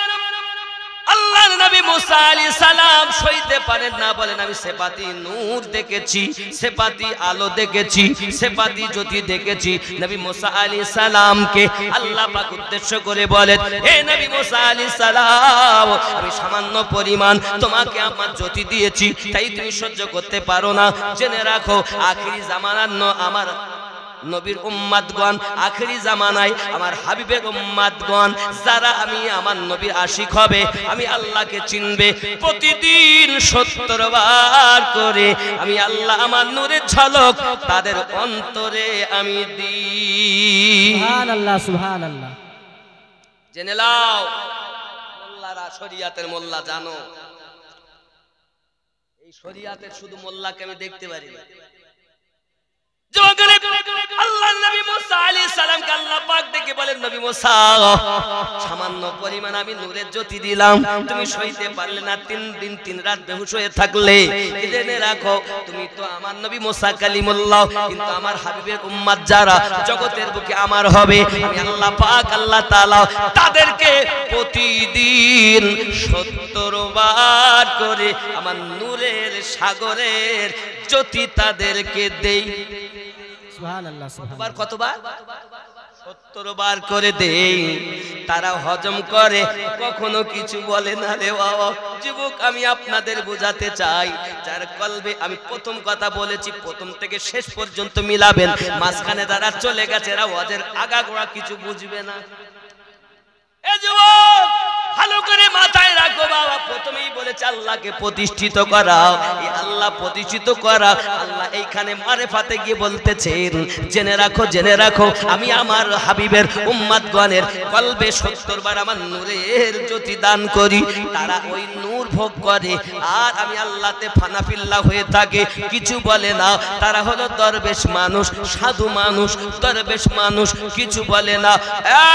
আল্লাহর নবী মুসা আলাইহিস সালাম সইতে পারেন না, বলেন আমি সেপাতি নূর দেখেছি, সেপাতি আলো দেখেছি, সেপাতি জ্যোতি দেখেছি। নবী মুসা আলাইহিস সালামকে আল্লাহ পাক উদ্দেশ্য করে বলেন হে নবী মুসা আলাইহিস সালাম আমি সামান্য পরিমাণ তোমাকে আমার জ্যোতি দিয়েছি, তাই তুমি সহ্য করতে পারো না। জেনে রাখো আখিরি জামানার আমার নবীর উম্মতগণ, আখেরি জামানায় আমার হাবিবের উম্মতগণ যারা আমি আমার নবীর আশিক হবে, আমি আল্লাহকে চিনবে, প্রতিদিন 70 বার করে আমি আল্লাহ আমার নূরের ঝলক তাদের অন্তরে আমি দিই। সুবহানাল্লাহ সুবহানাল্লাহ। জেনে নাও মোল্লারা শরিয়াতের মোল্লা জানো, এই শরিয়াতের শুধু মোল্লাকে আমি দেখতে পারি না। আল্লাহর নবী মুসা আলাইহিস সালামকে আল্লাহ পাক দেখে বলেন নবী মুসা সামান্য পরিমাণ আমি নূরের জ্যোতি দিলাম, তুমি সইতে পারলে না। 3 দিন 3 রাত বেহুশ হয়ে থাকলে জেনে রাখো তুমি তো আমার নবী মুসা কালিমুল্লাহ, কিন্তু আমার হাবিবের উম্মত যারা জগতের বুকে আমার হবে, আমি আল্লাহ পাক আল্লাহ তাআলা তাদেরকে প্রতিদিন 70 বার করে আমার নূরের সাগরের জ্যোতি তাদেরকে দেই। সুবহানাল্লাহ সুবহানাল্লাহ। কতবার? 70 বার করে দেই। তারা হজম করে, কখনো কিছু বলে না রে বাবা। যুবক আমি আপনাদের বোঝাতে চাই, যার কলবে আমি প্রথম কথা বলেছি প্রথম থেকে শেষ পর্যন্ত মিলাবেন, মাঝখানে যারা চলে গেছে এরা ওদের আগাগোড়া কিছু বুঝবে না। এ যুবক ভালো করে মাথায় রাখো বাবা, প্রথমেই বলেছে আল্লাহকে প্রতিষ্ঠিত করা। এই আল্লাহ প্রতিষ্ঠিত করা আল্লাহ এইখানে মারেফাতে গিয়ে বলতেছেন জেনে রাখো জেনে রাখো আমি আমার হাবিবের উম্মতগণের কলবে 70 বার আমার নূরের জ্যোতি দান করি, তারা ওই নূর ভোগ করে আর আমি আল্লাহতে ফানাফিল্লাহ হয়ে থাকে, কিছু বলে না। তারা হলো দরবেশ মানুষ, সাধু মানুষ, দরবেশ মানুষ, কিছু বলে না।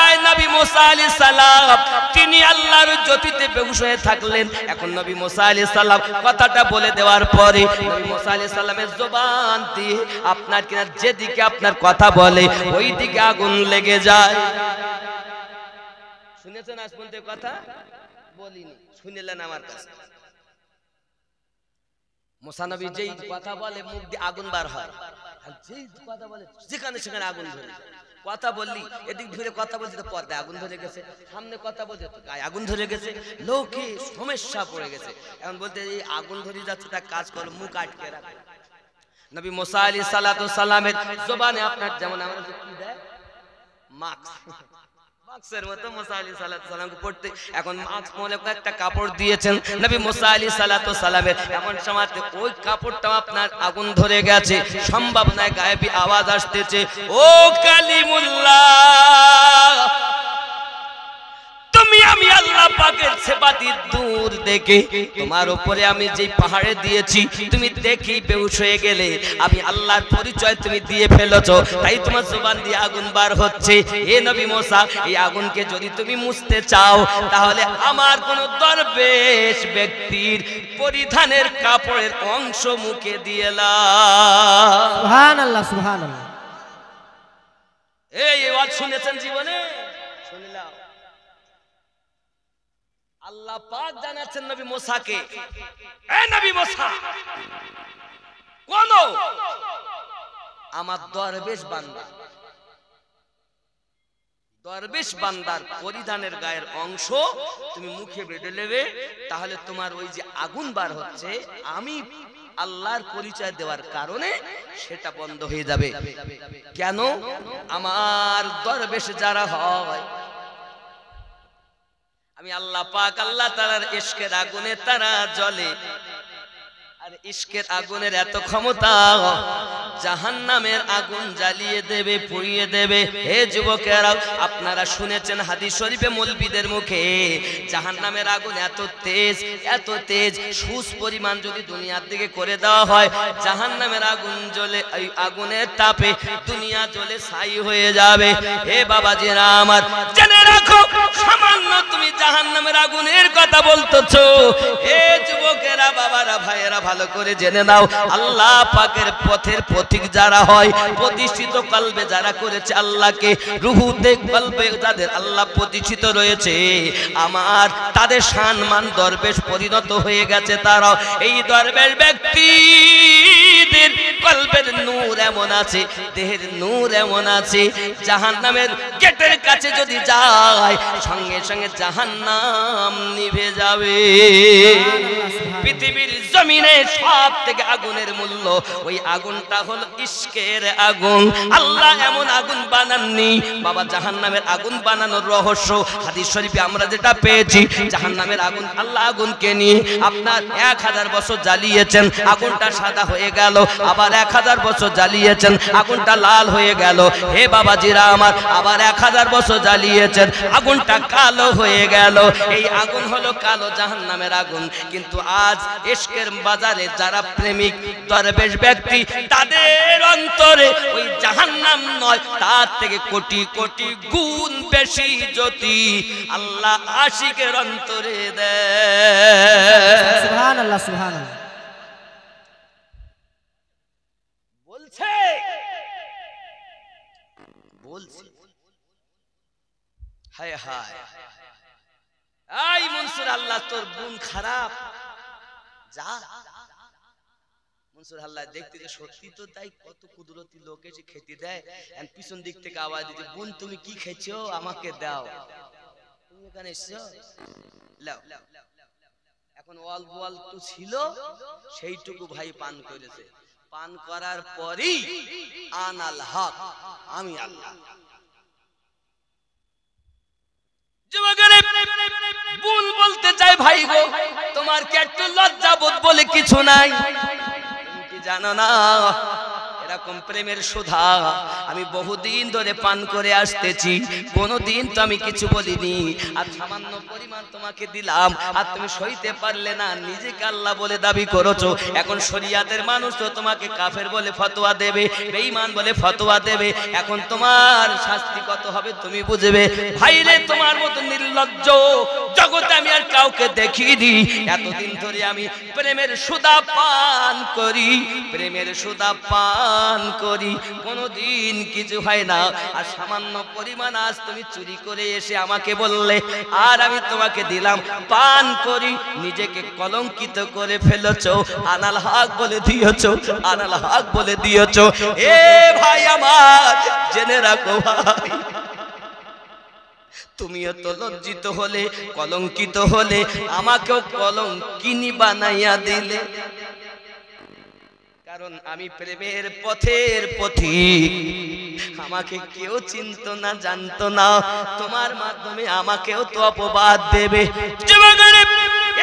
এই নবী মুসা আলাইহিস সালাম তিনি আল্লাহর জ্যোতিতে বেহুশ হয়ে থাকলেন। এখন নবী মুসা আলাইহিস সালাম কথাটা বলে দেওয়ার পরে নবী মুসা আলাইহিস সালামের জবান দিয়ে আপনার কিনা যেদিকে আপনার কথা বলে ওই দিকে আগুন লেগে যায়। শুনেছেন আজ পর্যন্ত কথা বলিনি, শুনলেন আমার কাছে। মুসা নবী যেই কথা বলে মুখ দিয়ে আগুন বার হয়, আর যেই কথা বলে যেখানে সেখানে আগুন ধরে যায়। কথা বললি এদিক ধরে কথা বলছি তো পর্দায় আগুন ধরে গেছে, সামনে কথা বলছে তো গায়ে আগুন ধরে গেছে, লোকে সমস্যা পড়ে গেছে। এখন বলতে এই আগুন ধরে যাচ্ছে তা কাজ করো, মুখ আটকে রাখো। নবী মুসা আলাইহিস সালাতু সালামের জবানে আপনার যেমন আমরা কি দেয় মাস্ক, মাস্কের মতো মুসা আলাইহিস সালাতু সালামকে পড়তে এখন মাস্ক মনে করে একটা কাপড় দিয়েছেন নবী মুসা আলাইহিস সালাতু সালামের, এমন সময় ওই কাপড়টা আপনার আগুন ধরে গেছে, সম্ভব নয় গায়েবী আওয়াজ আসতেছে ও কালিমুল্লাহ তুমি আমি আল্লাহ পাকের সেবাতি দূর দেখে তোমার উপরে আমি যে পাহাড়ে দিয়েছি তুমি দেখি বেহুশ হয়ে গেলে, আমি আল্লাহর পরিচয় তুমি দিয়ে ফেলেছো, তাই তোমার জবান দিয়ে আগুন বার হচ্ছে। হে নবী মুসা, এই আগুনকে যদি তুমি মুছতে চাও তাহলে আমার কোন দরবেশ ব্যক্তির পরিধানের কাপড়ের অংশ মুখে দিয়ে নাও। সুবহানাল্লাহ সুবহানাল্লাহ। এই ওয়াজ শুনেছেন জীবনে? শুনলাম। আল্লাহ পাক জানাচ্ছেন নবী মুসাকে, এ নবী মুসা, কোন আমার দরবেশ বান্দা, দরবেশ বান্দার পরিধানের গায়ের অংশ তুমি মুখে বেঁধে নেবে, তাহলে তোমার ওই যে আগুন বার হচ্ছে আমি আল্লাহর পরিচয় দেওয়ার কারণে সেটা বন্ধ হয়ে যাবে। কেন? আমার দরবেশ যারা হয়, আমি আল্লাহ পাক আল্লাহ তাআলার ইশকের আগুনে তারা জ্বলে। আর ইশকের আগুনের এত ক্ষমতা, জাহান্নামের আগুন জ্বালিয়ে দেবে, পুড়িয়ে দেবে। হে যুবকেরা, আপনারা শুনেছেন হাদিস শরীফে মৌলবীদের মুখে, জাহান্নামের আগুন এত তেজ, এত তেজ, সুস পরিমাণ যদি দুনিয়ার দিকে করে দেওয়া হয়, জাহান্নামের আগুন জ্বলে, এই আগুনের তাপে দুনিয়া জ্বলে ছাই হয়ে যাবে। হে বাবাজিরা আমার, জেনে রাখো, সামান্য তুমি জাহান্নামের আগুনের কথা বলতেছো। হে যুবকেরা, বাবারা, ভাইয়েরা, ভালো করে জেনে নাও, আল্লাহ পাকের পথের পথিক যারা হয়, প্রতিষ্ঠিত কলবে যারা করেছে আল্লাহকে, রুহুতে কলবে যাদের আল্লাহ প্রতিষ্ঠিত রয়েছে, আমার তাদের সম্মান দরবেশ পরিণত হয়ে গেছে। তারাও এই দরবেশ ব্যক্তিদের কলবের নূর এমন আছে, দেহের নূর এমন আছে, জাহান্নামের গেটের কাছে যদি যায় সঙ্গে সঙ্গে জাহান্নাম নিভে যাবে। পৃথিবীর জমিনে সব থেকে আগুনের মূল্য, ওই আগুনটা হলো ইশকের আগুন। আল্লাহ এমন আগুন বানাননি বাবা, জাহান্নামের আগুন বানানোর রহস্য হাদিস শরীফে আমরা যেটা পেয়েছি, জাহান্নামের আগুন, আল্লাহ আগুনকে নিয়ে আপনার 1000 বছর জ্বালিয়েছেন, আগুনটা সাদা হয়ে গেল, আবার 1000 বছর জ্বালিয়েছেন, আগুনটা লাল হয়ে গেল। হে বাবাজিরা আমার, আবার 1000 বছর জ্বালিয়েছেন, আগুনটা কালো হয়ে গেল। এই আগুন হলো কালো জাহান্নামের আগুন। কিন্তু আজ ইশকের বাজারে যারা প্রেমিক দরবেশ ব্যক্তি, তাদের অন্তরে ওই জাহান্নাম নয়, তার থেকে কোটি কোটি গুণ বেশি জ্যোতি আল্লাহ আশিকের অন্তরে দেয়। সুবহানাল্লাহ সুবহানাল্লাহ। বলছে বলছে হায় হায়, এই মনসুর, আল্লাহ তোর গুণ খারাপ, যা। মনসুর আল্লাহ দেখতে যে সত্যি তো তাই, কত কুদরতি লোক এসে খেতে দেয়, আর পিছন দিক থেকে আওয়াজ দিচ্ছে, বোন তুমি কি খেয়েছো, আমাকে দাও। তুমি এখানে এসছো, লাও। এখন অল্প অল্প ছিল, সেইটুকু ভাই পান করেছে। পান করার পরই আনাল হক, আমি আল্লাহ। ভুল বলতে চাই ভাই গো, তোমার কি একটু লজ্জাবোধ বলে কিছু নাই? তুমি কি জানো না, এরকম প্রেমের সুধা আমি বহুদিন ধরে পান করে আসতেছি, কোনোদিন তো আমি কিছু বলিনি। আর সামান্য পরিমাণ তোমাকে দিলাম, আর তুমি সইতে পারলে না, নিজেকে আল্লাহ বলে দাবি করেছো। এখন শরিয়াতের মানুষ তো তোমাকে কাফের বলে ফতোয়া দেবে, বেঈমান বলে ফতোয়া দেবে। এখন তোমার শাস্তি কত হবে তুমি বুঝবে। ভাইরে, তোমার মতো নির্লজ্জ জগতে আমি আর কাউকে দেখিনি। এতদিন ধরে আমি প্রেমের সুধা পান করি, প্রেমের সুধা পান করি, কোনদিন কিছু হয় না। আর সামান্য পরিমাণ আজ তুমি চুরি করে এসে আমাকে বললে, আর আমি তোমাকে দিলাম, পান করি, নিজেকে কলঙ্কিত করে ফেলেছো, আনাল হক বলে দিয়েছো, আনাল হক বলে দিয়েছো। এ ভাই আমার, জেনে রাখো ভাই, তুমিও তো লজ্জিত হলে, কলঙ্কিত হলে, আমাকেও কলঙ্কিনী বানাইয়া দিলে। কারণ আমি প্রেমের পথের পথিক, আমাকে কেউ চিনতো না, জানতো না, তোমার মাধ্যমে আমাকেও তো অপবাদ দেবে।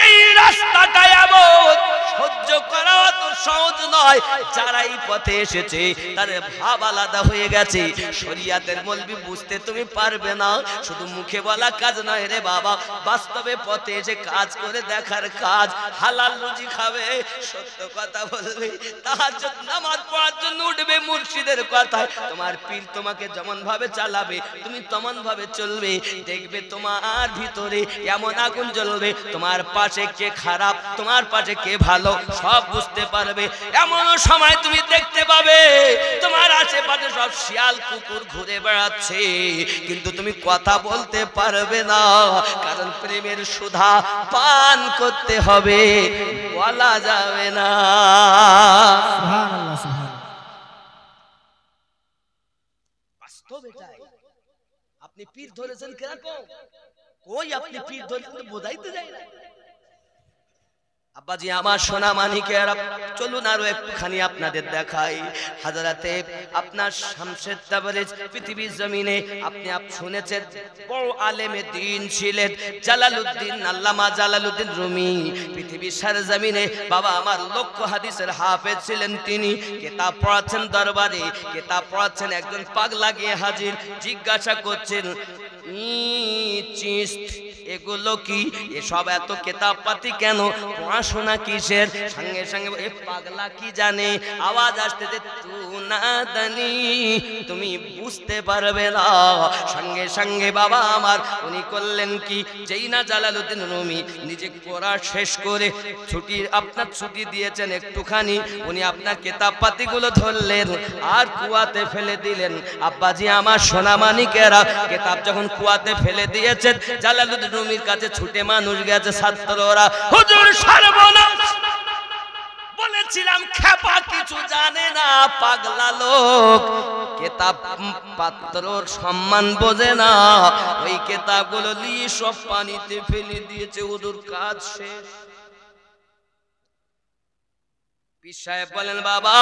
এই রাস্তাটা এমন, সহ্য করা তো সহজ নয়। যারা এই পথে এসেছে তাদের ভাব আলাদা হয়ে গেছে। শরিয়াতের মৌলবি বুঝতে তুমি পারবে না, শুধু মুখে বলা কাজ নয় রে বাবা, বাস্তবে পথে এসে কাজ করে দেখার কাজ। হালাল রুজি খাবে, সত্য কথা বলবে, তাহাজ্জুদ নামাজ পড়ার জন্য উঠবে মুর্শিদের কথায়। তোমার পীর তোমাকে যেমন ভাবে চালাবে তুমি তেমন ভাবে চলবে। দেখবে তোমার ভিতরে এমন আগুন জ্বলবে, তোমার পাশে কে খারাপ তোমার পাশে কে ভালো সব বুঝতে পারবে। এমন সময় তুমি দেখতে পাবে তোমার আশেপাশে সব শিয়াল কুকুর ঘুরে বেড়াচ্ছে, কিন্তু তুমি কথা বলতে পারবে না, কারণ প্রেমের সুধা পান করতে হবে, বলা যাবে না। সুবহানাল্লাহ সুবহানাল্লাহ। বাস্তব এটাই। আপনি পীর ধরেছেন কিরকম? কই আপনি পীর ধরেছেন বোঝাইতে যায় না। আব্বাজি আমার সোনা মানিকেরা, চলুন আরো একটুখানি আপনাদের দেখাই। হযরতে আপনার শামসেদ তাবরিজ পৃথিবীর জমিনে আপনি শুনেছেন বড় আলেমে দ্বীন ছিলেন জালালউদ্দিন, আল্লামা জালালউদ্দিন রুমি। পৃথিবীর সরজমিনে বাবা আমার লক্ষ হাদিসের হাফেজ ছিলেন তিনি। কিতাব পড়াচ্ছেন দরবারে, কিতাব পড়াচ্ছেন, একজন পাগলা গিয়ে হাজির, জিজ্ঞাসা করছেন এগুলো কি, এসব এত কিতাব পাতি কেন, পড়াশোনা কিসের? সঙ্গে সঙ্গে এ পাগলা কি জানে, আওয়াজ আসতেছে তু না দানি, তুমি বুঝতে পারবে না। সঙ্গে সঙ্গে বাবা আমার উনি করলেন কি, যেই না জালালউদ্দিন রুমি নিজে পড়া শেষ করে আপনার ছুটি দিয়েছেন একটুখানি, উনি আপনার কিতাব পাতিগুলো ধরলেন আর কুয়াতে ফেলে দিলেন। আব্বাজি আমার সোনা মানিকেরা, কিতাব যখন কুয়াতে ফেলে দিয়েছেন, জালালউদ্দিন রুমির কাছে ছুটে মানুষ গেছে, ছাত্ররা, হুজুর সর্বনাশ, বলেছিলাম খেপা কিছু জানে না, পাগলা লোক, কিতাব পাত্রর সম্মান বোঝে না, ওই কিতাবগুলো নিয়ে সব পানিতে ফেলে দিয়েছে। হুজুর কাজ শেষ। পীর সাহেব বলেন বাবা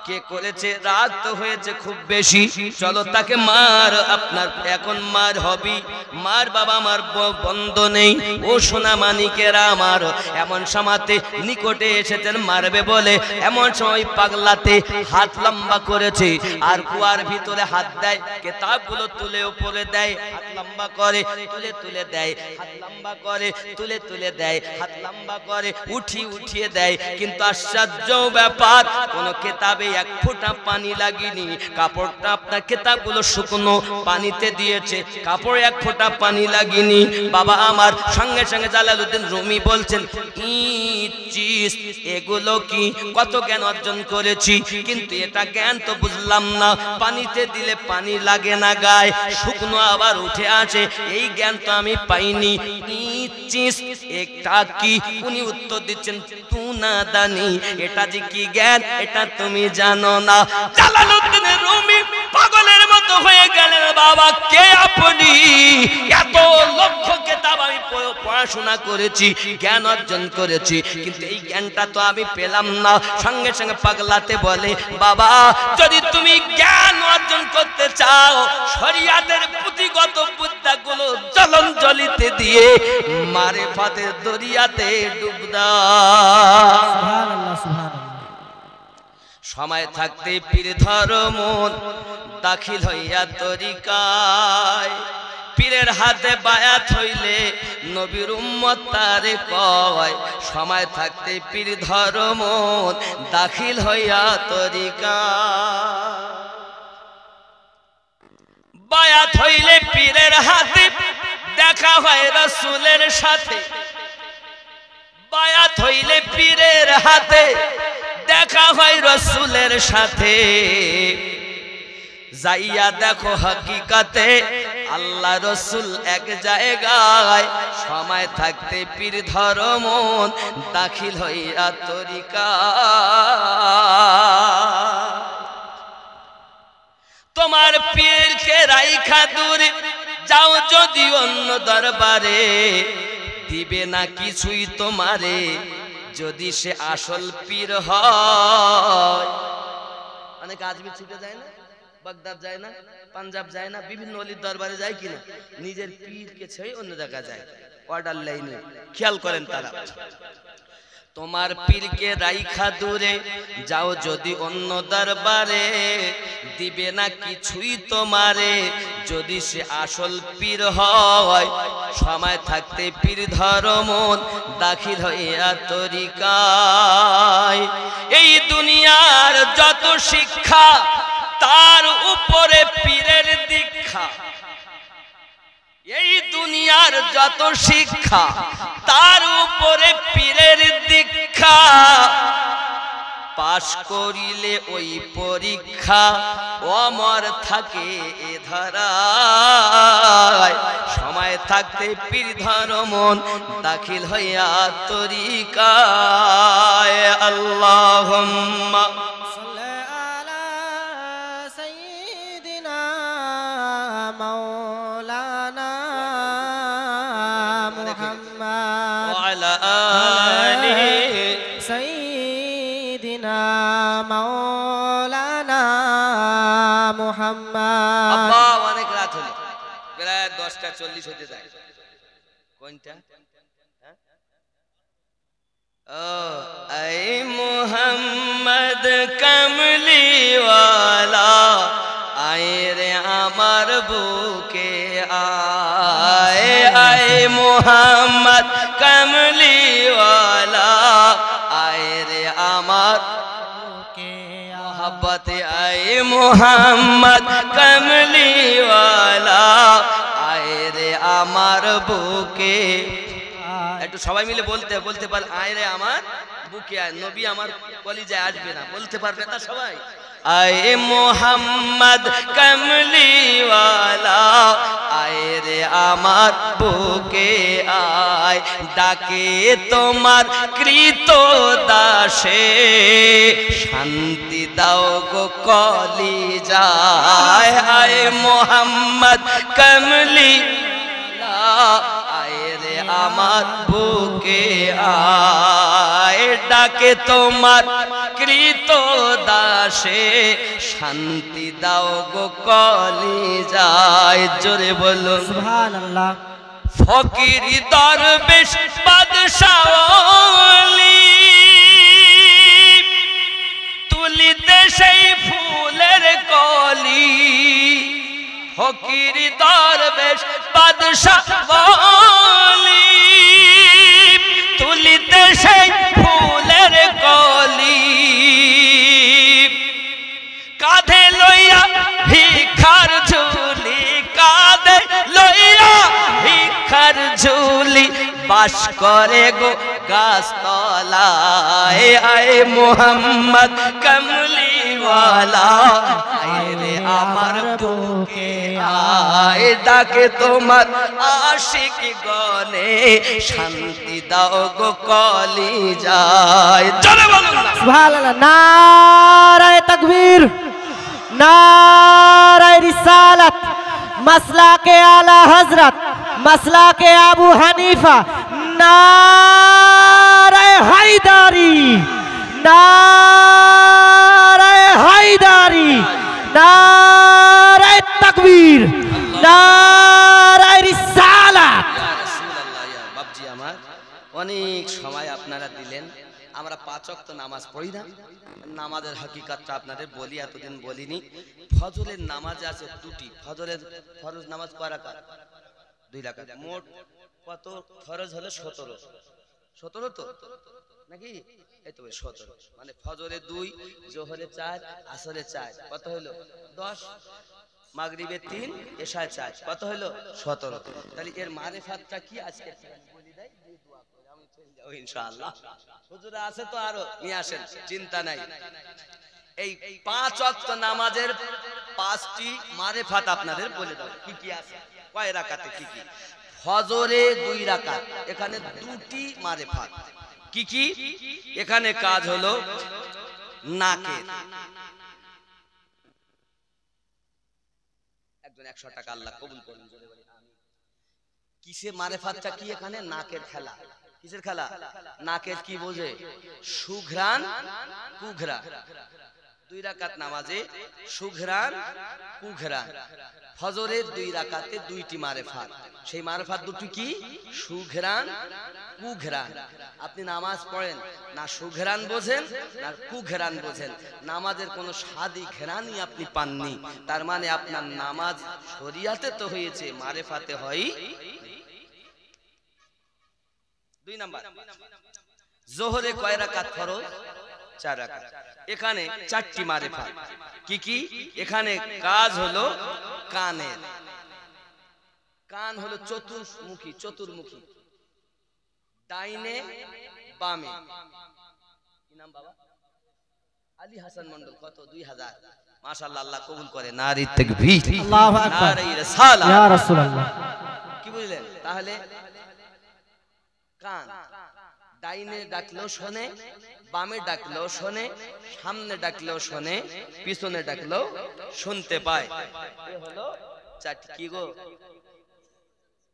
কে করেছে, রাগ তো হয়েছে খুব বেশি, চলো তাকে মার, আপনার এখন মার হবি, মার বাবা আমার বন্ধ নেই। ও সোনা মানিকেরা আমার, এমন সময়তে নিকটে এসেছেন মারবে বলে, এমন সময় পাগলাতে হাত লম্বা করেছে আর কুয়ার ভিতরে হাত দেয়, কিতাবগুলো তুলে উপরে দেয়, হাত লম্বা করে তুলে তুলে দেয়, হাত লম্বা করে তুলে তুলে দেয়, হাত লম্বা করে উঠিয়ে দেয়। কিন্তু আশ্চর্য ব্যাপার, কোন কিতাবে এক ফোঁটা পানি লাগেনি। কাপড়টা আপনার কিতাবগুলো শুকনো, পানিতে দিয়েছে, কাপড় এক ফোঁটা পানি লাগেনি। বাবা আমার সঙ্গে সঙ্গে জালালউদ্দিন রুমি বলছেন এগুলো কি, কত জ্ঞান অর্জন করেছি, কিন্তু এটা জ্ঞান তো বুঝলাম না, পানিতে দিলে পানি লাগে না গায়ে, শুকনো আবার উঠে আসে, এই জ্ঞান তো আমি পাইনি। এটা কি? উনি উত্তর দিচ্ছেন তু না দানি, এটা যে কি জ্ঞান এটা তুমি জানো না। জালালউদ্দিন রুমি পাগলের মতো হয়ে গেলেন, বাবা কে আপনি? এত লক্ষ কিতাব আমি পড়াশোনা করেছি, জ্ঞান অর্জন করেছি, কিন্তু এই জ্ঞানটা তো আমি পেলাম না। সঙ্গে সঙ্গে পাগলাতে বলে বাবা যদি তুমি জ্ঞান অর্জন করতে চাও, শরিয়াতের পুঁথিগত বিদ্যাগুলো জলঞ্জলিতে দিয়ে মারিফাতের দরিয়াতে ডুব দাও। সুবহানাল্লাহ সুবহানাল্লাহ। সময় থাকতে পীর ধর্ম দাখিল হইয়া তরিকায়, পীরের হাতে বায়াত হইলে নবীর উম্মত তারে কয়, সময় থাকতে পীর ধর্ম দাখিল হইয়া তরিকায়, বায়াত হইলে পীরের হাতে দেখা হয় রাসূলের সাথে, বায়াত হইলে পীরের হাতে দেখা হয় রাসূলের সাথে, যাইয়া দেখো হাকিকাতে আল্লাহ রাসূল এক জায়গায়, সময় থাকতে পীর ধর্ম দাখিল হইয়া তরিকা। তোমার পীরকে রাইখা দূরে যাও যদি অন্য দরবারে, দিবে না কিছুই তোমারে যদি সে আসল পীর হয়। অনেক আজমি ছুটে যায় না, বাগদাদ যায় না, পাঞ্জাব যায় না, বিভিন্ন ওলির দরবারে যায় কিনা, নিজের পীরকে ছেড়ে অন্য জায়গায় যায়, অর্ডার লাইনে। খেয়াল করেন তারা। তোমার পীরকে রাইখা দূরে যাও যদি অন্য দরবারে, দিবে না কিছুই তোমারে যদি সে আসল পীর হয়। সময় থাকতে পীর ধরো মন, দাখিল হইয়া তরিকায়। এই দুনিয়ার যত শিক্ষা তার উপরে পীরের দীক্ষা। এই দুনিয়ার যত শিক্ষা তার উপরে পীরের দীক্ষা। পাশ করিলে ওই পরীক্ষা অমর থাকে এ ধরায়। সময় থাকতে পীর ধরো মন, দাখিল হইয়া তরিকায়। আল্লাহুম্মা আব্বা অনেক রাত হলো, প্রায় 10:40 হতে যায়। কোনটা? ও আই মুহাম্মদ কমলি ওয়ালা, আয় রে আমার বুকে আয়। আয় মুহাম্মদ কমলি ওয়ালা, আয় রে আমার মোহব্বতে। আয় মুহাম্মদ কমলি ওয়ালা, আয় রে আমার বুকে। একটু সবাই মিলে বলতে পার, আয় রে আমার বুকে আয়। নবী আমার কলিজায় আসবে না, বলতে পারবে না সবাই? আয় মুহাম্মদ কমলি ওয়ালা, আয় রে আমার বুকে আয়। ডাকে তোমার কৃত দাসে, শান্তি দাও গো কলিজায়। আয় মুহাম্মদ কমলি, আয় রে আমার বুকে আয়। ডাকে তোমার কৃত দাসে, শান্তি দাও গো কলিজায়। জোরে বলো সুবহানাল্লাহ। ফকির দরবেশ বাদশাহ ওলি, তুলিতে সেই ফুলের কলি। ফকির দরবেশ বাদশাহ ওলি, তুলিতে সেই ফুলের কলি। কাঁধে লইয়া ভিক্ষার ঝুলি, কাঁধে লইয়া ভিক্ষার ঝুলি, বাস করে গো গাছতলায়। আয় মুহাম্মদ কমলি ওয়ালা, আয় রে আমার বুকে আয়। ডাকে তোমার আশিক গনে, শান্তি দাও গো কলিজায়। চলে বলুন না সুবহানাল্লাহ। নারায়ে তাকবীর, নারায়ে রিসালাত, মাসলাকে আলা হযরত, মাসলাকে আবু হানিফা। নারায়ে হায়দারি, নারায়ে হায়দারি, নারায়ে তাকবীর, নারায়ে রিসালাত। বাপজি আমার অনেক সময় আপনারা দিলেন। আমরা 5 ওয়াক্ত নামাজ পড়ি না, নামাজের হাকিকতটা আপনাদের বলি, এতদিন বলিনি। ফজরের নামাজে আছে দুটি। ফজরের ফরজ নামাজ কয় রাকাত? 2 রাকাত। মোট কত ফরজ হলো? 17 তো নাকি? এই তো 17। মানে ফজরে 2, জোহরে 4, আসরে 4, কত হলো? 10। মাগরিবে 3, এশায় 4, কত হলো? 17। তাহলে এর মারিফাতটা কি আজকে বলি দেই, দিয়ে দোয়া করে আমি চলে যাব ইনশাআল্লাহ। হুজুর আছে তো আরো নিয়ে আসেন, চিন্তা নাই। এই 5 ওয়াক্ত নামাজের 5টি মারিফাত আপনাদের বলে দাও কি কি আছে, কয় রাকাতে কি কি। ফজরে 2 রাকাত, এখানে 2টি মারিফাত। কি কি? এখানে কাজ হলো নাকের। একজন 100 টাকা আল্লাহ কবুল করুন। কিসের মারিফাতটা কি? এখানে নাকের খেলা। কিসের খেলা? নাকের কি বোঝে? সুঘ্রাণ কুঘ্রাণ। 2 রাকাত নামাজে সুঘরান কুঘরান, ফজরের 2 রাকাতে 2টি মারেফাত। সেই মারেফাত দুটি কি? সুঘরান কুঘরান। আপনি নামাজ পড়েন না সুঘরান বোঝেন না কুঘরান বোঝেন, নামাজের কোনো স্বাদই ঘরানই আপনি পাননি, তার মানে আপনার নামাজ শরিয়াতে তো হয়েছে, মারেফাতে হয়। 2 নাম্বার, জোহরে কয় রাকাত ফরজ? 4 রাকাত। এখানে 4টি মারেফাত। কি কি? এখানে কাজ হলো কানের। কান হলো চতুর্মুখী, ডাইনে বামে। কি নাম বাবা? আলী হাসান মন্ডল। কত? 2000। মাশাআল্লাহ, আল্লাহ কবুল করে। নারী তাকবীর, আল্লাহু আকবার, নারী রিসালাত, ইয়া রাসূলুল্লাহ। কি বুঝলেন? তাহলে কান ডাইনে ডাকলেও শোনে, বামে ডাকলেও শোনে, সামনে ডাকলেও শোনে, পিছনে ডাকলেও শুনতে পায়। এ হলো 4টি। কি গো?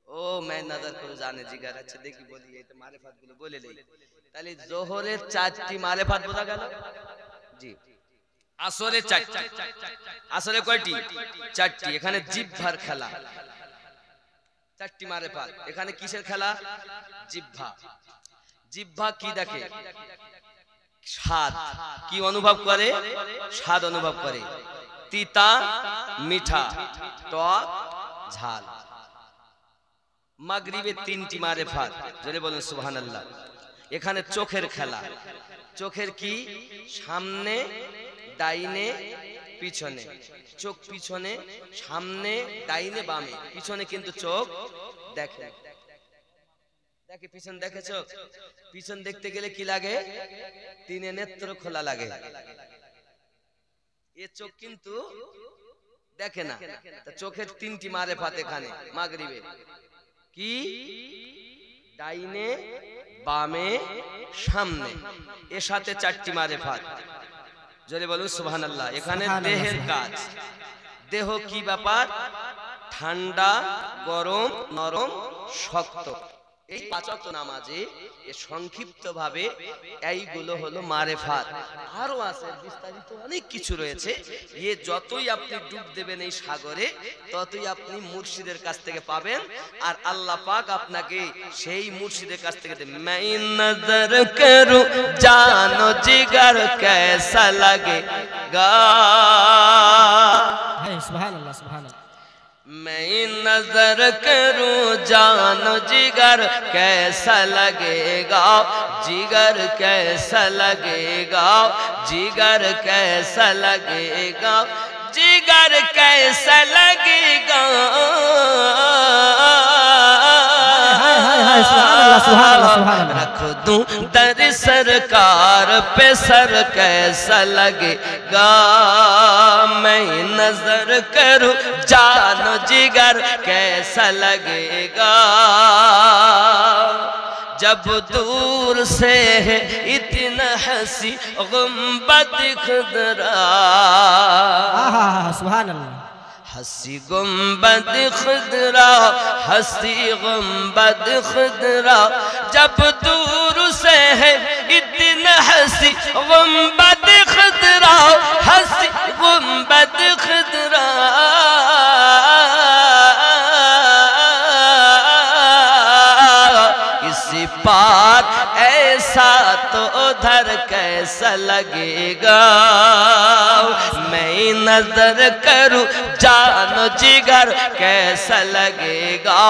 ও मैं नजर করে জানে জিগার। আচ্ছা দেখি বলি, এই তো মারেফাত গুলো বলে দেই। তাহলে জোহরের 4টি মারেফাত বোঝা গেল। জি। আসরে 4টি। আসরে কয়টি? 4টি। এখানে জিহ্বার খেলা। 4টি মারেফাত। এখানে কিসের খেলা? জিহ্বা। জিহ্বা কি দেখে? স্বাদ। কি অনুভব করে? স্বাদ অনুভব করে। তিতা, মিঠা, টক, ঝাল। মাগরিবে 3টি মারেফাত। জোরে বলুন সুবহানাল্লাহ। এখানে চোখের খেলা। চোখের কি? সামনে, ডাইনে, পিছনে। চোখ পিছনে, সামনে, ডাইনে, বামে। পিছনে কিন্তু চোখ দেখে। দেখে পিছন দেখে চোখ। পিছন দেখতে গেলে কি লাগে? 3 নেত্র খোলা লাগে। এ চোখ কিন্তু দেখে না। তা চোখের 3টি মারেফাত এখানে মাগরিবে। কি? ডাইনে, বামে, সামনে। এর সাথে 4টি মারেফাত। জোরে বলুন সুবহানাল্লাহ। এখানে দেহের কাজ। দেহ কি ব্যাপার? ঠান্ডা, গরম, নরম, শক্ত। এই 5 ওয়াক্ত নামাজে সংক্ষিপ্ত ভাবে এইগুলো হলো মারেফাত। আরো আছে বিস্তারিত অনেক কিছু রয়েছে। এ যতই আপনি ডুব দেবেন এই সাগরে, ততই আপনি মুর্শিদের কাছ থেকে পাবেন। আর আল্লাহ পাক আপনাকে সেই মুর্শিদের কাছ থেকে দেবেন। मैं नजर करूं जानो जिगर कैसा लगेगा। সুবহানাল্লাহ, সুবহানাল্লাহ। मैं नजर करूं जानो जिगर कैसा लगेगा, जिगर कैसा लगेगा, जिगर कैसा लगेगा, जिगर कैसा लगेगा। रख दूं दर सरकार पे सर कैसा लगेगा। मैं नजर करूं जानो जिगर कैसा लगेगा। जब दूर से है इतना हंसी गुंबद खुदरा। सुभानअल्लाह। हंसी गुंबद खुदरा, हंसी गुंबद खुदरा। जब दूर से है इतना हंसी गुंबद खुदरा, हंसी गुंबद खुदरा। इसी पार ऐसा तो उधर कैसा लगेगा। मैं नजर करूं जानो जिगर कैसा लगेगा,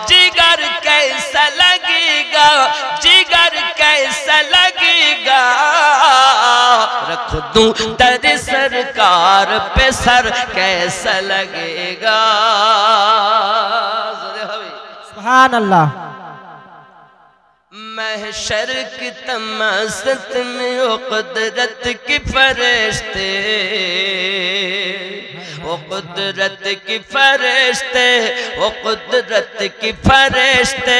जिगर कैसा लगेगा, जिगर कैसा लगेगा। रख दूं दर सरकार पे सर कैसा लगेगा। सुभानअल्लाह। महशर की तमस्त में ओ कुदरत की फरिश्ते, ओ कुदरत की फरिश्ते, ओ कुदरत की फरिश्ते।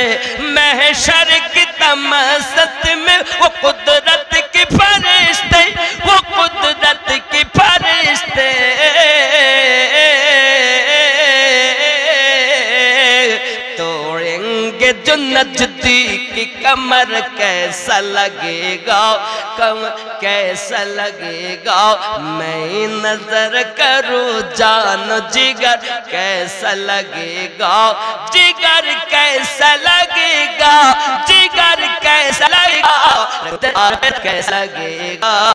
महशर की तमस्त में वो कुदरत की फरिश्ते, वो कुदरत की फरिश्ते। तोड़ेंगे जो नजदीक की कमर कैसा लगेगा। कम कैसा लगेगा, मैं नजर करूं जान जिगर कैसा लगेगा, जिगर कैसा लगेगा, जिगर कैसा लगेगा, कैसा लगेगा।